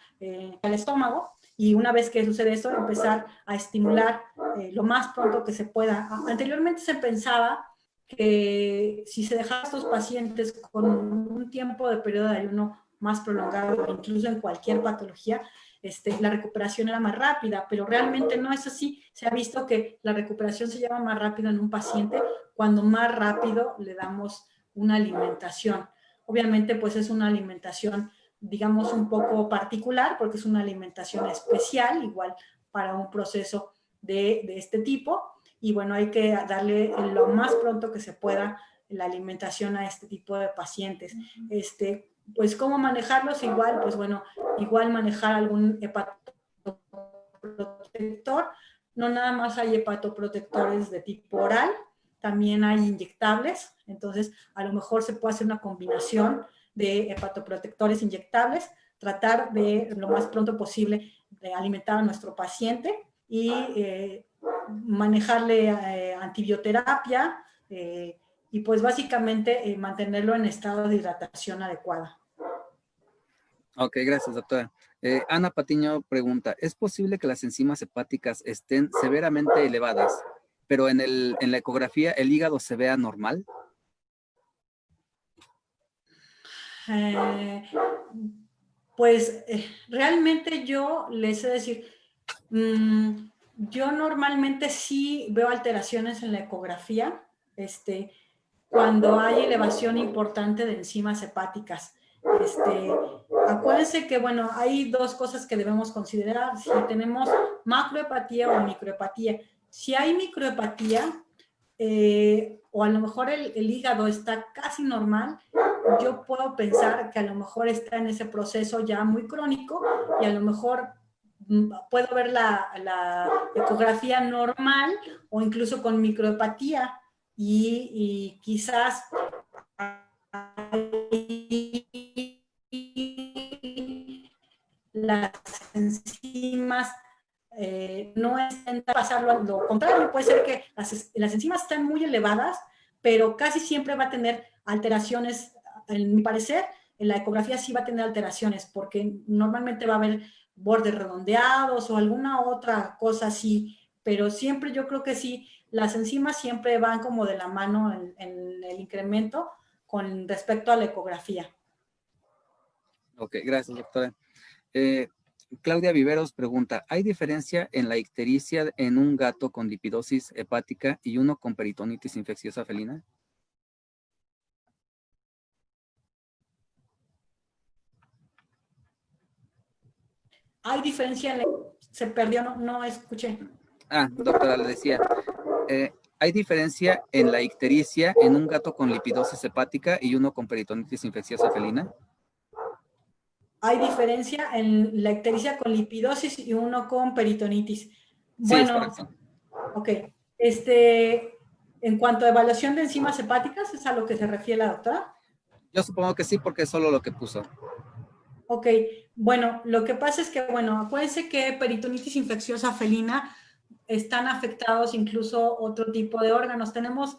al estómago, y una vez que sucede eso, empezar a estimular lo más pronto que se pueda. Anteriormente se pensaba que si se dejaba a estos pacientes con un tiempo de periodo de ayuno más prolongado, incluso en cualquier patología, la recuperación era más rápida, pero realmente no es así. Se ha visto que la recuperación se lleva más rápido en un paciente cuando más rápido le damos una alimentación. Obviamente, pues es una alimentación, digamos, un poco particular, porque es una alimentación especial, igual para un proceso de este tipo. Y bueno, hay que darle lo más pronto que se pueda la alimentación a este tipo de pacientes. Pues cómo manejarlos, igual, pues bueno, igual manejar algún hepatoprotector. No nada más hay hepatoprotectores de tipo oral, también hay inyectables. Entonces, a lo mejor se puede hacer una combinación de hepatoprotectores inyectables, tratar de lo más pronto posible de alimentar a nuestro paciente y manejarle antibioterapia y pues básicamente mantenerlo en estado de hidratación adecuada. Ok, gracias, doctora. Ana Patiño pregunta, ¿es posible que las enzimas hepáticas estén severamente elevadas, pero en la ecografía el hígado se vea normal? Pues realmente yo les he de decir, yo normalmente sí veo alteraciones en la ecografía, cuando hay elevación importante de enzimas hepáticas. Acuérdense que, bueno, hay dos cosas que debemos considerar, si tenemos macrohepatía o microhepatía. Si hay microhepatía, o a lo mejor el hígado está casi normal, yo puedo pensar que a lo mejor está en ese proceso ya muy crónico y a lo mejor puedo ver la ecografía normal o incluso con microhepatía y quizás las enzimas no es pasarlo a lo contrario. Puede ser que las enzimas están muy elevadas, pero casi siempre va a tener alteraciones, en mi parecer, en la ecografía sí va a tener alteraciones, porque normalmente va a haber bordes redondeados o alguna otra cosa así, pero siempre yo creo que sí, las enzimas siempre van como de la mano en el incremento con respecto a la ecografía. Ok, gracias, doctora. Claudia Viveros pregunta, ¿hay diferencia en la ictericia en un gato con lipidosis hepática y uno con peritonitis infecciosa felina? ¿Hay diferencia? Se perdió, no escuché. Doctora, le decía, ¿hay diferencia en la ictericia en un gato con lipidosis hepática y uno con peritonitis infecciosa felina? Hay diferencia en la ictericia con lipidosis y uno con peritonitis. Sí, es Bueno, correcto. ok. En cuanto a evaluación de enzimas hepáticas, ¿es a lo que se refiere la doctora? Yo supongo que sí, porque es solo lo que puso. Ok, bueno, lo que pasa es que, bueno, acuérdense que peritonitis infecciosa felina están afectados incluso otro tipo de órganos. Tenemos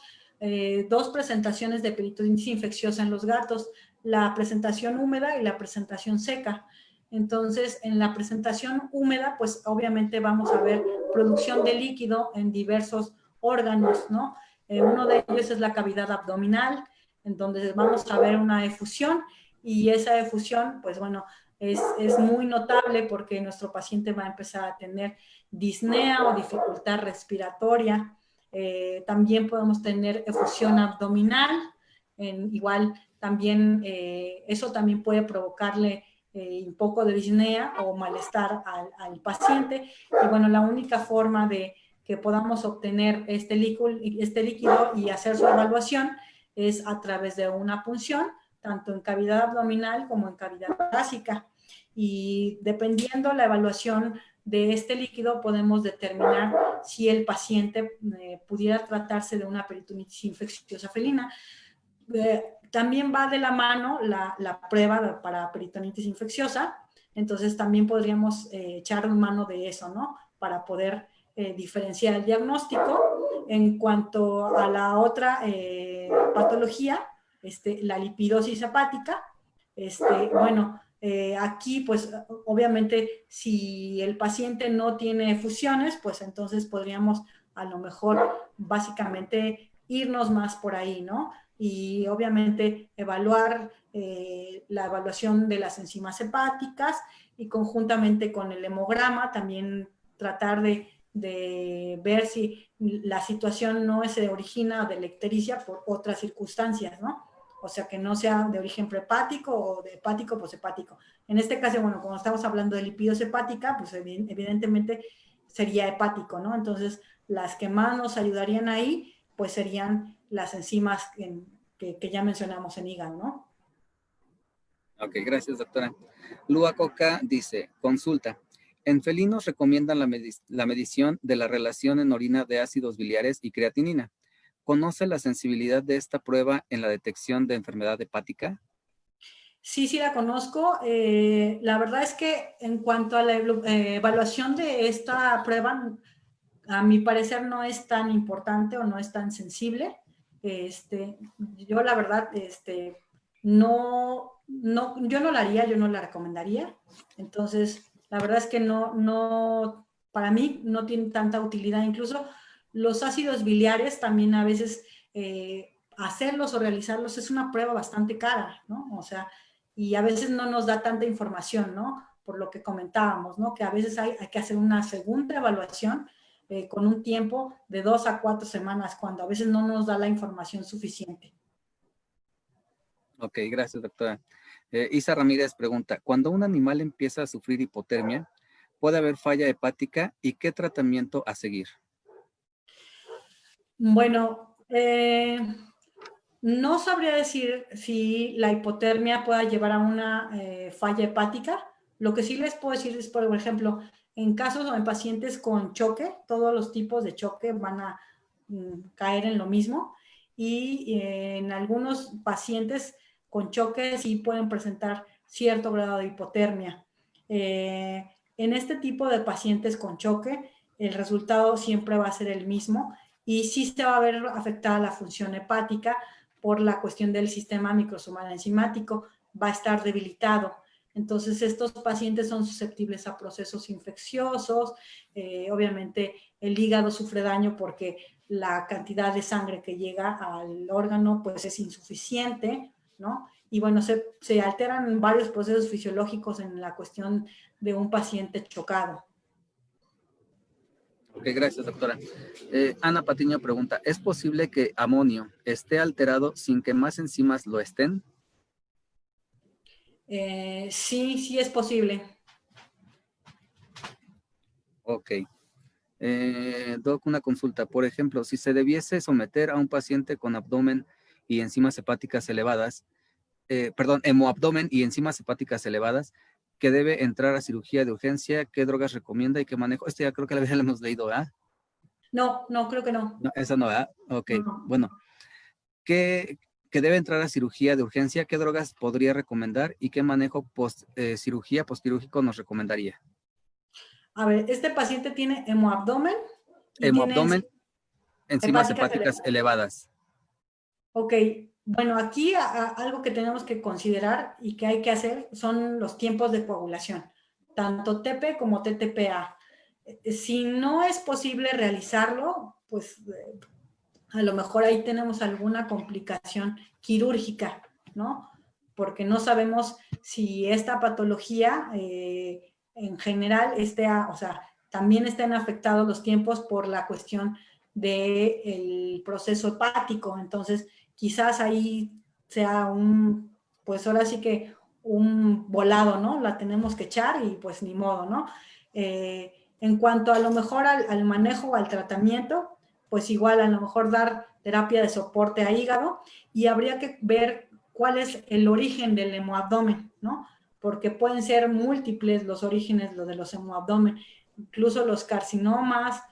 dos presentaciones de peritonitis infecciosa en los gatos, la presentación húmeda y la presentación seca. Entonces, en la presentación húmeda, pues obviamente vamos a ver producción de líquido en diversos órganos, ¿no? Uno de ellos es la cavidad abdominal, en donde vamos a ver una efusión, y esa efusión, pues bueno, es muy notable porque nuestro paciente va a empezar a tener disnea o dificultad respiratoria. También podemos tener efusión abdominal, igual también eso también puede provocarle un poco de disnea o malestar al paciente. Y bueno, la única forma de que podamos obtener este líquido y hacer su evaluación es a través de una punción, tanto en cavidad abdominal como en cavidad torácica. Y dependiendo la evaluación de este líquido, podemos determinar si el paciente pudiera tratarse de una peritonitis infecciosa felina. También va de la mano la prueba para peritonitis infecciosa, entonces también podríamos echar mano de eso, ¿no? Para poder diferenciar el diagnóstico. En cuanto a la otra patología, la lipidosis hepática, bueno, aquí pues obviamente si el paciente no tiene efusiones, pues entonces podríamos a lo mejor básicamente irnos más por ahí, ¿no? Y obviamente evaluar la evaluación de las enzimas hepáticas y conjuntamente con el hemograma también tratar de ver si la situación no se origina de la ictericia por otras circunstancias, ¿no? O sea, que no sea de origen prehepático o de hepático poshepático. En este caso, bueno, como estamos hablando de lipidos hepática, pues evidentemente sería hepático, ¿no? Entonces, las que más nos ayudarían ahí, pues serían las enzimas que ya mencionamos en hígado, ¿no? Ok, gracias, doctora. Lua Coca dice, consulta. En felinos recomiendan la medición de la relación en orina de ácidos biliares y creatinina. ¿Conoce la sensibilidad de esta prueba en la detección de enfermedad hepática? Sí, sí la conozco. La verdad es que en cuanto a la evaluación de esta prueba, a mi parecer no es tan importante o no es tan sensible. Yo la verdad, yo no la haría, yo no la recomendaría. Entonces, la verdad es que para mí no tiene tanta utilidad. Incluso los ácidos biliares también a veces hacerlos o realizarlos es una prueba bastante cara, ¿no? O sea, y a veces no nos da tanta información, ¿no? Por lo que comentábamos, ¿no? Que a veces hay que hacer una segunda evaluación con un tiempo de 2 a 4 semanas, cuando a veces no nos da la información suficiente. Ok, gracias, doctora. Isa Ramírez pregunta, cuando un animal empieza a sufrir hipotermia, ¿puede haber falla hepática y qué tratamiento a seguir? Bueno, no sabría decir si la hipotermia pueda llevar a una falla hepática. Lo que sí les puedo decir es, por ejemplo, en casos o en pacientes con choque, todos los tipos de choque van a caer en lo mismo. Y en algunos pacientes con choque sí pueden presentar cierto grado de hipotermia. En este tipo de pacientes con choque, el resultado siempre va a ser el mismo y sí se va a ver afectada la función hepática por la cuestión del sistema microsomal enzimático, va a estar debilitado. Entonces, estos pacientes son susceptibles a procesos infecciosos, obviamente el hígado sufre daño porque la cantidad de sangre que llega al órgano pues es insuficiente, ¿no? Y bueno, se alteran varios procesos fisiológicos en la cuestión de un paciente chocado. Ok, gracias, doctora. Ana Patiño pregunta, ¿es posible que amonio esté alterado sin que más enzimas lo estén? Sí, sí es posible. Ok. Doc, una consulta. Por ejemplo, si se debiese someter a un paciente con abdomen y enzimas hepáticas elevadas, hemoabdomen y enzimas hepáticas elevadas, que debe entrar a cirugía de urgencia, ¿qué drogas recomienda y qué manejo? Esto ya creo que la hemos leído, ¿verdad? No, no, creo que no. No, esa no, ¿verdad? Ok, No. bueno. Que debe entrar a cirugía de urgencia, ¿qué drogas podría recomendar y qué manejo cirugía postquirúrgico nos recomendaría? A ver, este paciente tiene hemoabdomen y tiene Hemoabdomen, enzimas hepáticas hepáticas elevadas. Ok, bueno, aquí algo que tenemos que considerar y que hay que hacer son los tiempos de coagulación, tanto TP como TTPA. Si no es posible realizarlo, pues a lo mejor ahí tenemos alguna complicación quirúrgica, ¿no? porque no sabemos si esta patología en general o sea, también estén afectados los tiempos por la cuestión del proceso hepático. Entonces, quizás ahí sea pues ahora sí que un volado, ¿no? La tenemos que echar y pues ni modo, ¿no? En cuanto a lo mejor al manejo o al tratamiento, pues igual a lo mejor dar terapia de soporte a hígado y habría que ver cuál es el origen del hemoabdomen, ¿no? Porque pueden ser múltiples los orígenes de los hemoabdomen, incluso los carcinomas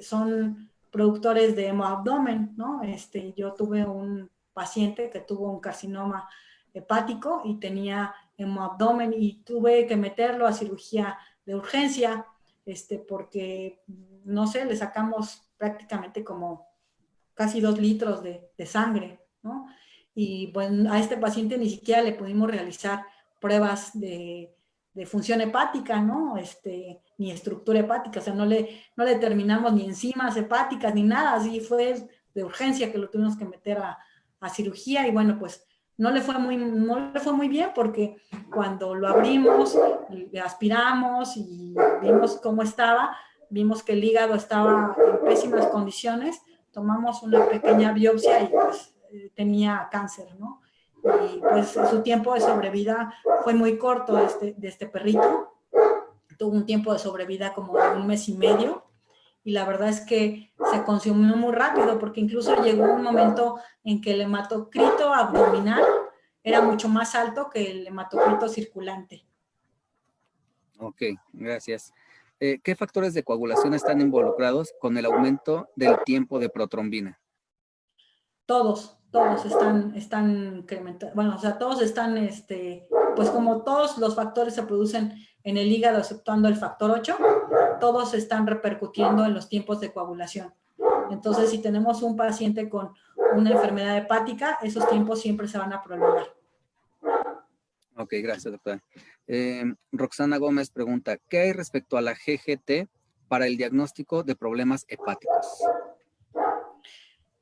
son productores de hemoabdomen, ¿no? Yo tuve un paciente que tuvo un carcinoma hepático y tenía hemoabdomen y tuve que meterlo a cirugía de urgencia, porque, no sé, le sacamos prácticamente como casi 2 litros de sangre, ¿no? Y bueno, a este paciente ni siquiera le pudimos realizar pruebas de función hepática, ¿no? Ni estructura hepática, o sea, no le determinamos ni enzimas hepáticas ni nada, así fue de urgencia que lo tuvimos que meter a cirugía y bueno, pues no le fue muy bien porque cuando lo abrimos, le aspiramos y vimos cómo estaba, vimos que el hígado estaba en pésimas condiciones, tomamos una pequeña biopsia y pues tenía cáncer, ¿no? Y pues su tiempo de sobrevida fue muy corto de este perrito, tuvo un tiempo de sobrevida como de 1 mes y medio, y la verdad es que se consumió muy rápido porque incluso llegó un momento en que el hematocrito abdominal era mucho más alto que el hematocrito circulante. Ok, gracias. ¿Qué factores de coagulación están involucrados con el aumento del tiempo de protrombina? Todos están incrementados, bueno, o sea, todos están, pues como todos los factores se producen en el hígado, exceptuando el factor 8, todos están repercutiendo en los tiempos de coagulación. Entonces, si tenemos un paciente con una enfermedad hepática, esos tiempos siempre se van a prolongar. Ok, gracias, doctora. Roxana Gómez pregunta, ¿qué hay respecto a la GGT para el diagnóstico de problemas hepáticos?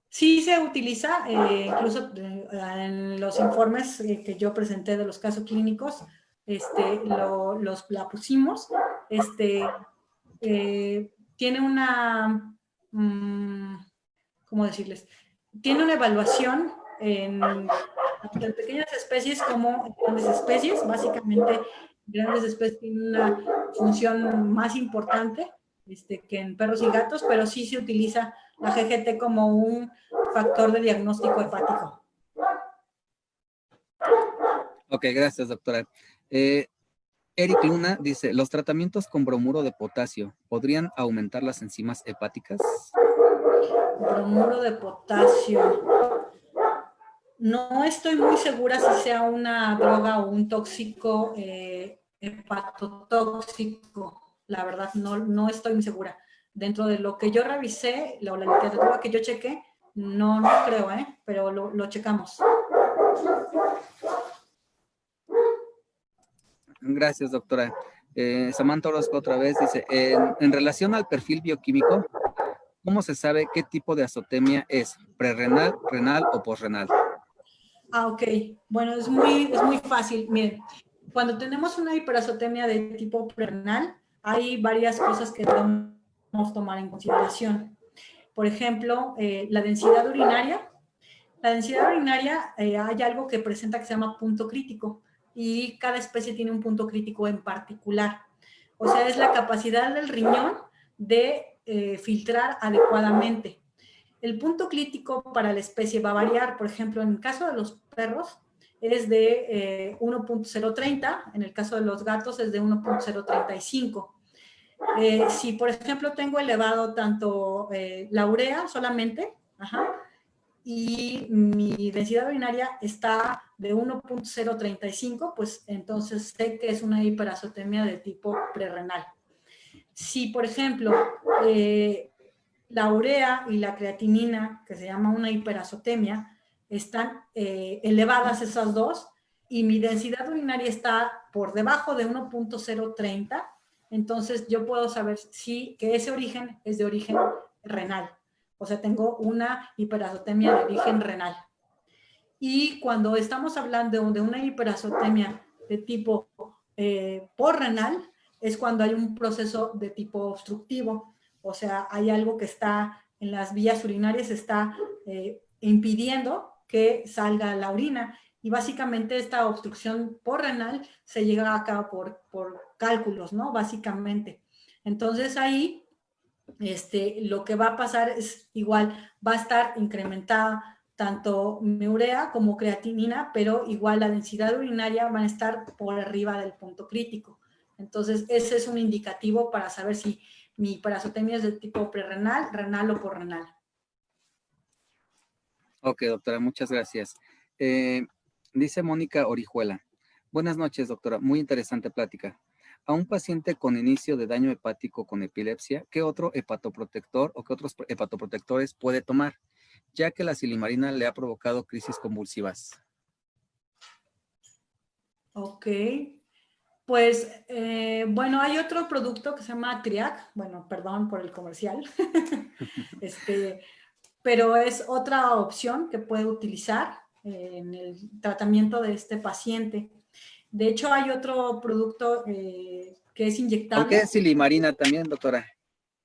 Sí se utiliza, incluso en los informes que yo presenté de los casos clínicos, la pusimos, tiene una, ¿cómo decirles? Tiene una evaluación tanto en pequeñas especies como en grandes especies. Básicamente, grandes especies tienen una función más importante que en perros y gatos, pero sí se utiliza la GGT como un factor de diagnóstico hepático. Ok, gracias, doctora. Eric Luna dice, ¿los tratamientos con bromuro de potasio podrían aumentar las enzimas hepáticas? Bromuro de potasio. No estoy muy segura si sea una droga o un tóxico hepatotóxico. La verdad, no estoy muy segura. Dentro de lo que yo revisé, la literatura que yo chequé, no creo, pero lo checamos. Gracias, doctora. Samantha Orozco otra vez dice, en relación al perfil bioquímico, ¿cómo se sabe qué tipo de azotemia es? ¿Prerrenal, renal o posrenal? Ok. Bueno, es muy fácil. Miren, cuando tenemos una hiperazotemia de tipo prerenal, hay varias cosas que debemos tomar en consideración. Por ejemplo, la densidad urinaria. La densidad urinaria, hay algo que presenta que se llama punto crítico y cada especie tiene un punto crítico en particular. O sea, es la capacidad del riñón de filtrar adecuadamente. El punto crítico para la especie va a variar. Por ejemplo, en el caso de los perros es de 1.030, en el caso de los gatos es de 1.035. Si, por ejemplo, tengo elevado tanto la urea solamente, y mi densidad urinaria está de 1.035, pues entonces sé que es una hiperazotemia de tipo prerrenal. Si, por ejemplo, la urea y la creatinina, que se llama una hiperazotemia, están elevadas esas dos, y mi densidad urinaria está por debajo de 1.030, entonces yo puedo saber que ese origen es de origen renal. O sea, tengo una hiperazotemia de origen renal. Y cuando estamos hablando de una hiperazotemia de tipo porrenal, es cuando hay un proceso de tipo obstructivo, o sea, hay algo que está en las vías urinarias, está impidiendo que salga la orina, y básicamente esta obstrucción porrenal se llega a cabo por cálculos, ¿no? Básicamente. Entonces ahí lo que va a pasar es igual, va a estar incrementada tanto mi urea como creatinina, pero igual la densidad urinaria van a estar por arriba del punto crítico. Entonces, ese es un indicativo para saber si mi hiperazotemia es de tipo prerrenal, renal o porrenal. Ok, doctora, muchas gracias. Dice Mónica Orihuela. Buenas noches, doctora. Muy interesante plática. A un paciente con inicio de daño hepático con epilepsia, ¿qué otro hepatoprotector o qué otros hepatoprotectores puede tomar? Ya que la silimarina le ha provocado crisis convulsivas. Ok. Pues, bueno, hay otro producto que se llama Triac. Bueno, perdón por el comercial. Pero es otra opción que puede utilizar en el tratamiento de este paciente. De hecho, hay otro producto que es inyectable. Aunque es silimarina también, doctora.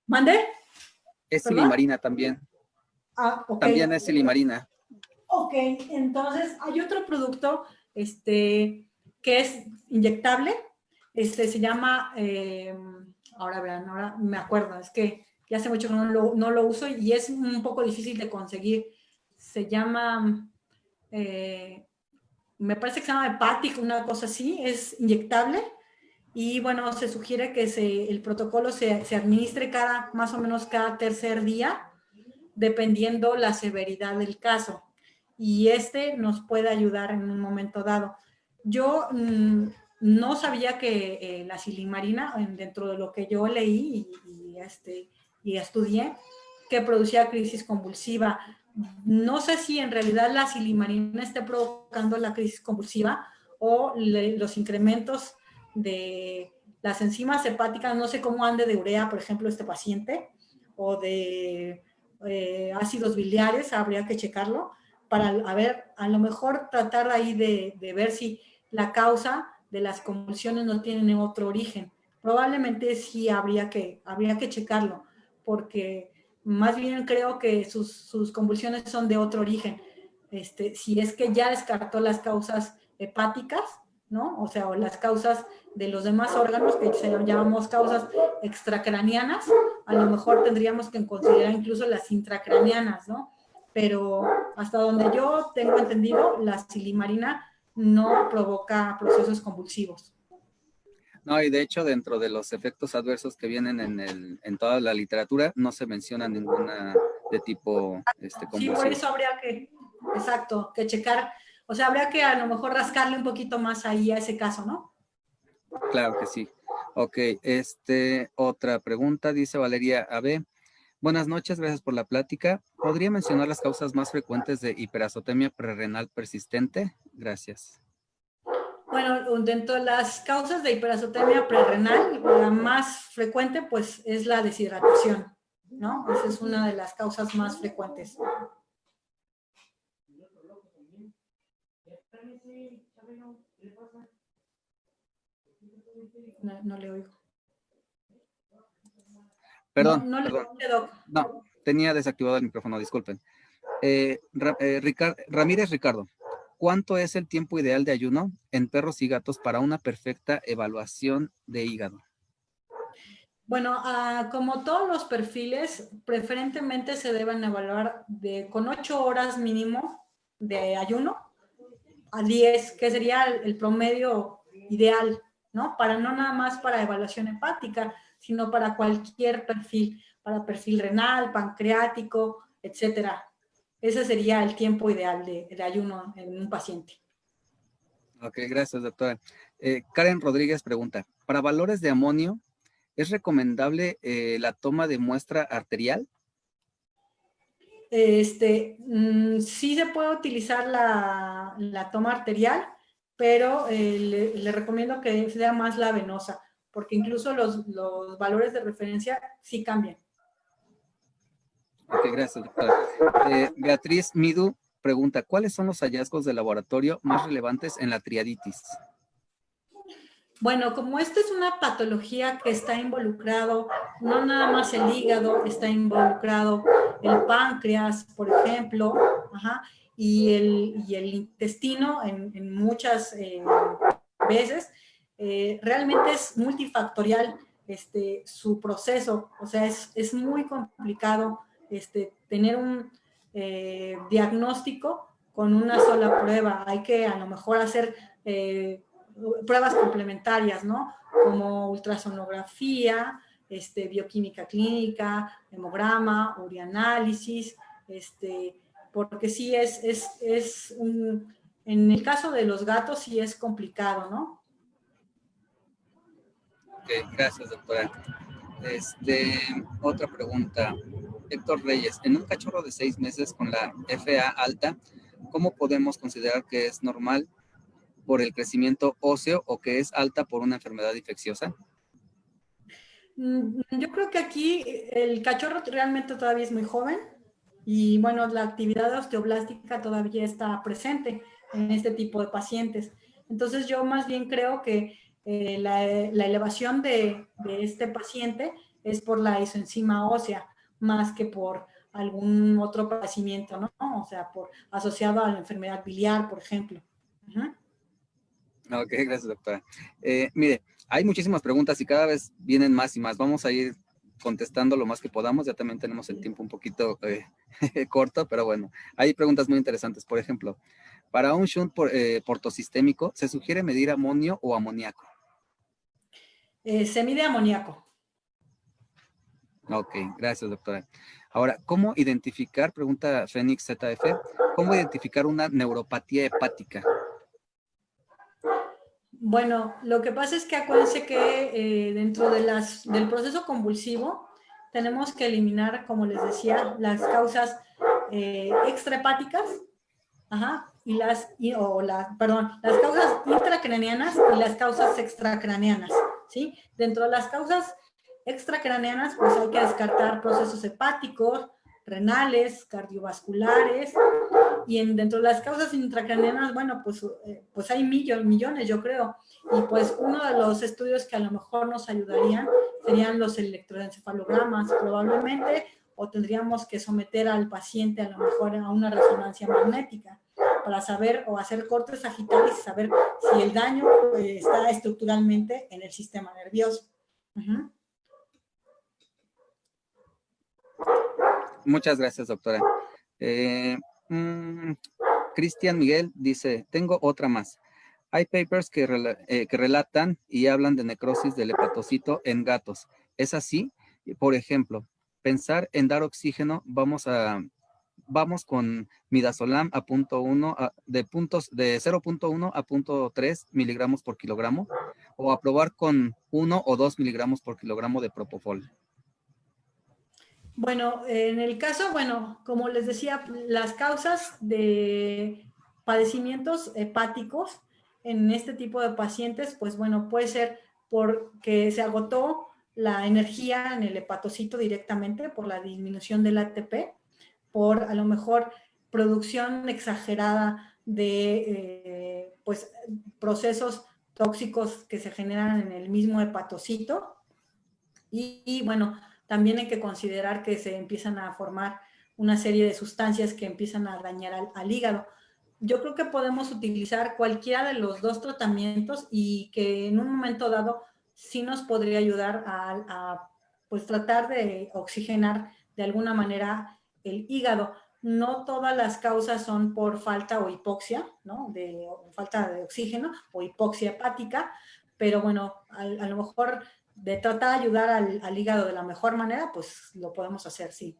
¿Mande? Es ¿Perdón? silimarina también. Ah, ok. También es silimarina. Ok, entonces hay otro producto que es inyectable. Se llama, ahora vean, ahora me acuerdo, es que ya hace mucho que no lo uso y es un poco difícil de conseguir. Se llama, me parece que se llama Hepatic, una cosa así, es inyectable. Y bueno, se sugiere que el protocolo se administre más o menos cada tercer día, dependiendo la severidad del caso. Y nos puede ayudar en un momento dado. Yo no sabía que la silimarina, dentro de lo que yo leí y estudié, que producía crisis convulsiva. No sé si en realidad la silimarina esté provocando la crisis convulsiva o los incrementos de las enzimas hepáticas, no sé cómo ande de urea, por ejemplo, este paciente, o de ácidos biliares, habría que checarlo, para a lo mejor tratar ahí de ver si la causa de las convulsiones no tiene otro origen. Probablemente sí habría que checarlo, porque más bien creo que sus convulsiones son de otro origen. Si es que ya descartó las causas hepáticas, ¿no? O sea, o las causas de los demás órganos, que llamamos causas extracraneanas, a lo mejor tendríamos que considerar incluso las intracraneanas, ¿no? Pero hasta donde yo tengo entendido, la silimarina no provoca procesos convulsivos. No, y de hecho, dentro de los efectos adversos que vienen en toda la literatura, no se menciona ninguna de tipo convulsivo. Sí, por eso habría que checar, o sea, habría que a lo mejor rascarle un poquito más ahí a ese caso, ¿no? Claro que sí. Ok, otra pregunta, dice Valeria AB. Buenas noches, gracias por la plática. ¿Podría mencionar las causas más frecuentes de hiperazotemia prerrenal persistente? Gracias. Bueno, dentro de las causas de hiperazotemia prerrenal, la más frecuente pues es la deshidratación, ¿no? Esa es una de las causas más frecuentes. No le oigo. Perdón, no perdón. Le doc. No, tenía desactivado el micrófono, disculpen. Ramírez Ricardo, ¿cuánto es el tiempo ideal de ayuno en perros y gatos para una perfecta evaluación de hígado? Bueno, como todos los perfiles, preferentemente se deben evaluar con 8 horas mínimo de ayuno a 10, que sería el promedio ideal, ¿no? No nada más para evaluación hepática, sino para cualquier perfil, para perfil renal, pancreático, etcétera. Ese sería el tiempo ideal de ayuno en un paciente. Ok, gracias, doctora. Karen Rodríguez pregunta, ¿para valores de amonio es recomendable la toma de muestra arterial? Sí se puede utilizar la toma arterial, pero le recomiendo que sea más la venosa, porque incluso los valores de referencia sí cambian. Ok, gracias, doctora. Beatriz Midu pregunta, ¿cuáles son los hallazgos de laboratorio más relevantes en la triaditis? Bueno, como esta es una patología que está involucrado, no nada más el hígado, está involucrado el páncreas, por ejemplo, ajá, y el intestino en muchas veces, realmente es multifactorial su proceso, o sea, es muy complicado tener un diagnóstico con una sola prueba. Hay que a lo mejor hacer pruebas complementarias, ¿no? Como ultrasonografía, bioquímica clínica, hemograma, urianálisis, porque sí en el caso de los gatos sí es complicado, ¿no? Ok, gracias, doctora. Otra pregunta. Héctor Reyes, en un cachorro de 6 meses con la FA alta, ¿cómo podemos considerar que es normal por el crecimiento óseo o que es alta por una enfermedad infecciosa? Yo creo que aquí el cachorro realmente todavía es muy joven y bueno, la actividad osteoblástica todavía está presente en este tipo de pacientes. Entonces yo más bien creo que la elevación de este paciente es por la isoenzima ósea más que por algún otro padecimiento, ¿no? O sea, asociado a la enfermedad biliar, por ejemplo. Ok, gracias, doctora. Mire, hay muchísimas preguntas y cada vez vienen más y más. Vamos a ir contestando lo más que podamos. Ya también tenemos el tiempo un poquito corto, pero bueno, hay preguntas muy interesantes. Por ejemplo, para un shunt portosistémico, ¿se sugiere medir amonio o amoníaco? Se mide amoníaco. Ok, gracias, doctora. Ahora, ¿cómo identificar, pregunta Fénix ZF, cómo identificar una neuropatía hepática? Bueno, lo que pasa es que acuérdense que dentro del proceso convulsivo tenemos que eliminar, como les decía, las causas extrahepáticas, ajá, las causas intracraneanas y las causas extracraneanas, ¿sí? Dentro de las causas extracraneanas, pues hay que descartar procesos hepáticos, renales, cardiovasculares, y dentro de las causas intracraneanas, bueno, pues hay millones, yo creo. Y pues uno de los estudios que a lo mejor nos ayudarían serían los electroencefalogramas, probablemente, o tendríamos que someter al paciente a lo mejor a una resonancia magnética para saber o hacer cortes sagittales y saber si el daño está estructuralmente en el sistema nervioso. Muchas gracias, doctora. Cristian Miguel dice, tengo otra más. Hay papers que relatan y hablan de necrosis del hepatocito en gatos. ¿Es así? Por ejemplo, pensar en dar oxígeno, vamos con midazolam a punto 1, de 0.1 a 0.3 miligramos por kilogramo, o a probar con 1 o 2 miligramos por kilogramo de propofol. Bueno, en el caso, bueno, como les decía, las causas de padecimientos hepáticos en este tipo de pacientes, pues bueno, puede ser porque se agotó la energía en el hepatocito directamente por la disminución del ATP, por a lo mejor producción exagerada de pues, procesos tóxicos que se generan en el mismo hepatocito y bueno, también hay que considerar que se empiezan a formar una serie de sustancias que empiezan a dañar al hígado. Yo creo que podemos utilizar cualquiera de los dos tratamientos y que en un momento dado sí nos podría ayudar pues tratar de oxigenar de alguna manera el hígado. No todas las causas son por falta o hipoxia, ¿no? Falta de oxígeno o hipoxia hepática, pero bueno, a lo mejor de tratar de ayudar al hígado de la mejor manera, pues lo podemos hacer, sí.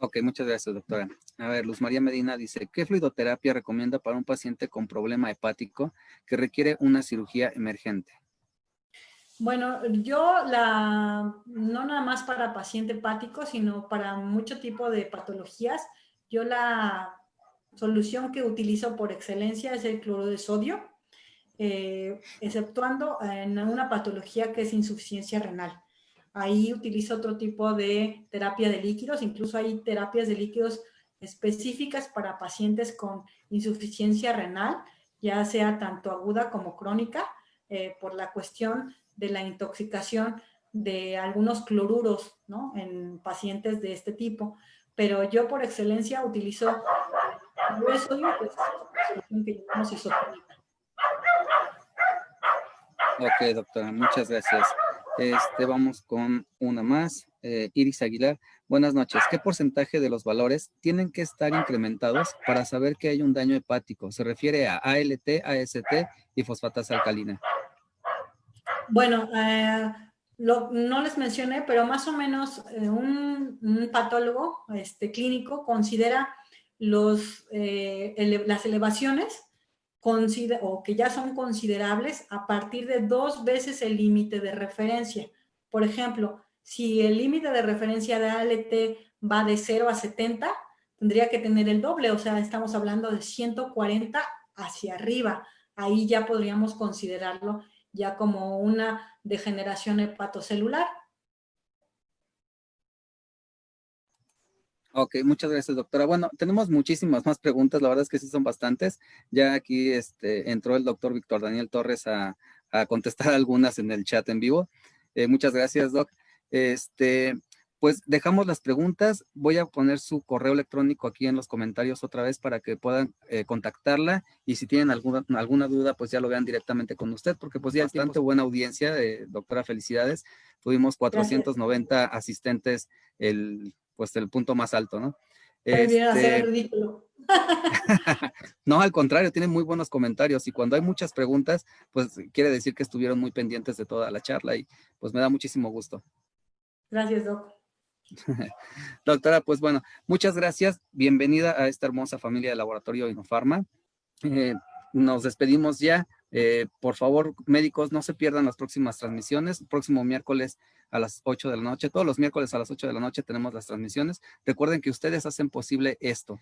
Ok, muchas gracias, doctora. A ver, Luz María Medina dice, ¿qué fluidoterapia recomienda para un paciente con problema hepático que requiere una cirugía emergente? Bueno, no nada más para paciente hepático, sino para mucho tipo de patologías, yo la solución que utilizo por excelencia es el cloruro de sodio, exceptuando en una patología que es insuficiencia renal. Ahí utilizo otro tipo de terapia de líquidos, incluso hay terapias de líquidos específicas para pacientes con insuficiencia renal, ya sea tanto aguda como crónica, por la cuestión de la intoxicación de algunos cloruros, ¿no?, en pacientes de este tipo. Pero yo por excelencia utilizo el sodio, que es la solución que llamamos isotónica. Ok, doctora, muchas gracias. Vamos con una más. Iris Aguilar, buenas noches. ¿Qué porcentaje de los valores tienen que estar incrementados para saber que hay un daño hepático? Se refiere a ALT, AST y fosfatasa alcalina. Bueno, no les mencioné, pero más o menos un patólogo clínico considera las elevaciones o que ya son considerables a partir de 2 veces el límite de referencia. Por ejemplo, si el límite de referencia de ALT va de 0 a 70, tendría que tener el doble, o sea, estamos hablando de 140 hacia arriba. Ahí ya podríamos considerarlo ya como una degeneración hepatocelular. Ok, muchas gracias, doctora. Bueno, tenemos muchísimas más preguntas, la verdad es que sí son bastantes. Ya aquí entró el doctor Víctor Daniel Torres a contestar algunas en el chat en vivo. Muchas gracias, doc. Pues dejamos las preguntas. Voy a poner su correo electrónico aquí en los comentarios otra vez para que puedan contactarla, y si tienen alguna duda, pues ya lo vean directamente con usted, porque pues ya bastante buena audiencia, doctora, felicidades. Tuvimos 490 Gracias. Asistentes el punto más alto, ¿no? Viene a ser ridículo. No, al contrario, tienen muy buenos comentarios, y cuando hay muchas preguntas, pues quiere decir que estuvieron muy pendientes de toda la charla, y pues me da muchísimo gusto. Gracias, doc. Doctora, pues bueno, muchas gracias. Bienvenida a esta hermosa familia de Laboratorio Inofarma. Nos despedimos ya. Por favor, médicos, no se pierdan las próximas transmisiones. El próximo miércoles a las 8 de la noche, todos los miércoles a las 8 de la noche tenemos las transmisiones. Recuerden que ustedes hacen posible esto.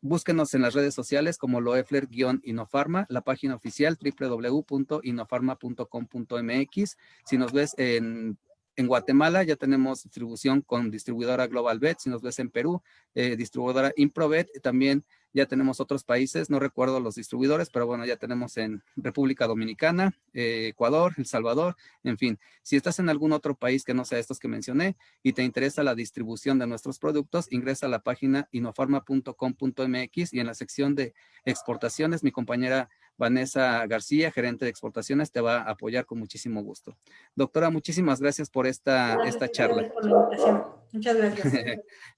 Búsquenos en las redes sociales como Loeffler-Inofarma, la página oficial www.inofarma.com.mx. Si nos ves en Guatemala, ya tenemos distribución con distribuidora Global Vet. Si nos ves en Perú, distribuidora Improvet. También ya tenemos otros países, no recuerdo los distribuidores, pero bueno, ya tenemos en República Dominicana, Ecuador, El Salvador, en fin. Si estás en algún otro país que no sea estos que mencioné y te interesa la distribución de nuestros productos, ingresa a la página inofarma.com.mx, y en la sección de exportaciones, mi compañera Vanessa García, gerente de exportaciones, te va a apoyar con muchísimo gusto. Doctora, muchísimas gracias por esta charla. Por la invitación. Muchas gracias.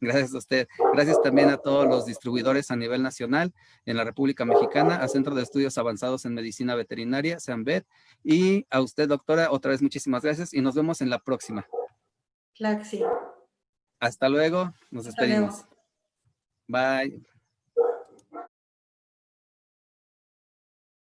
Gracias a usted. Gracias también a todos los distribuidores a nivel nacional en la República Mexicana, a Centro de Estudios Avanzados en Medicina Veterinaria, CEAMVET, y a usted, doctora, otra vez muchísimas gracias, y nos vemos en la próxima. Claro que sí. Hasta luego, nos despedimos. Bye.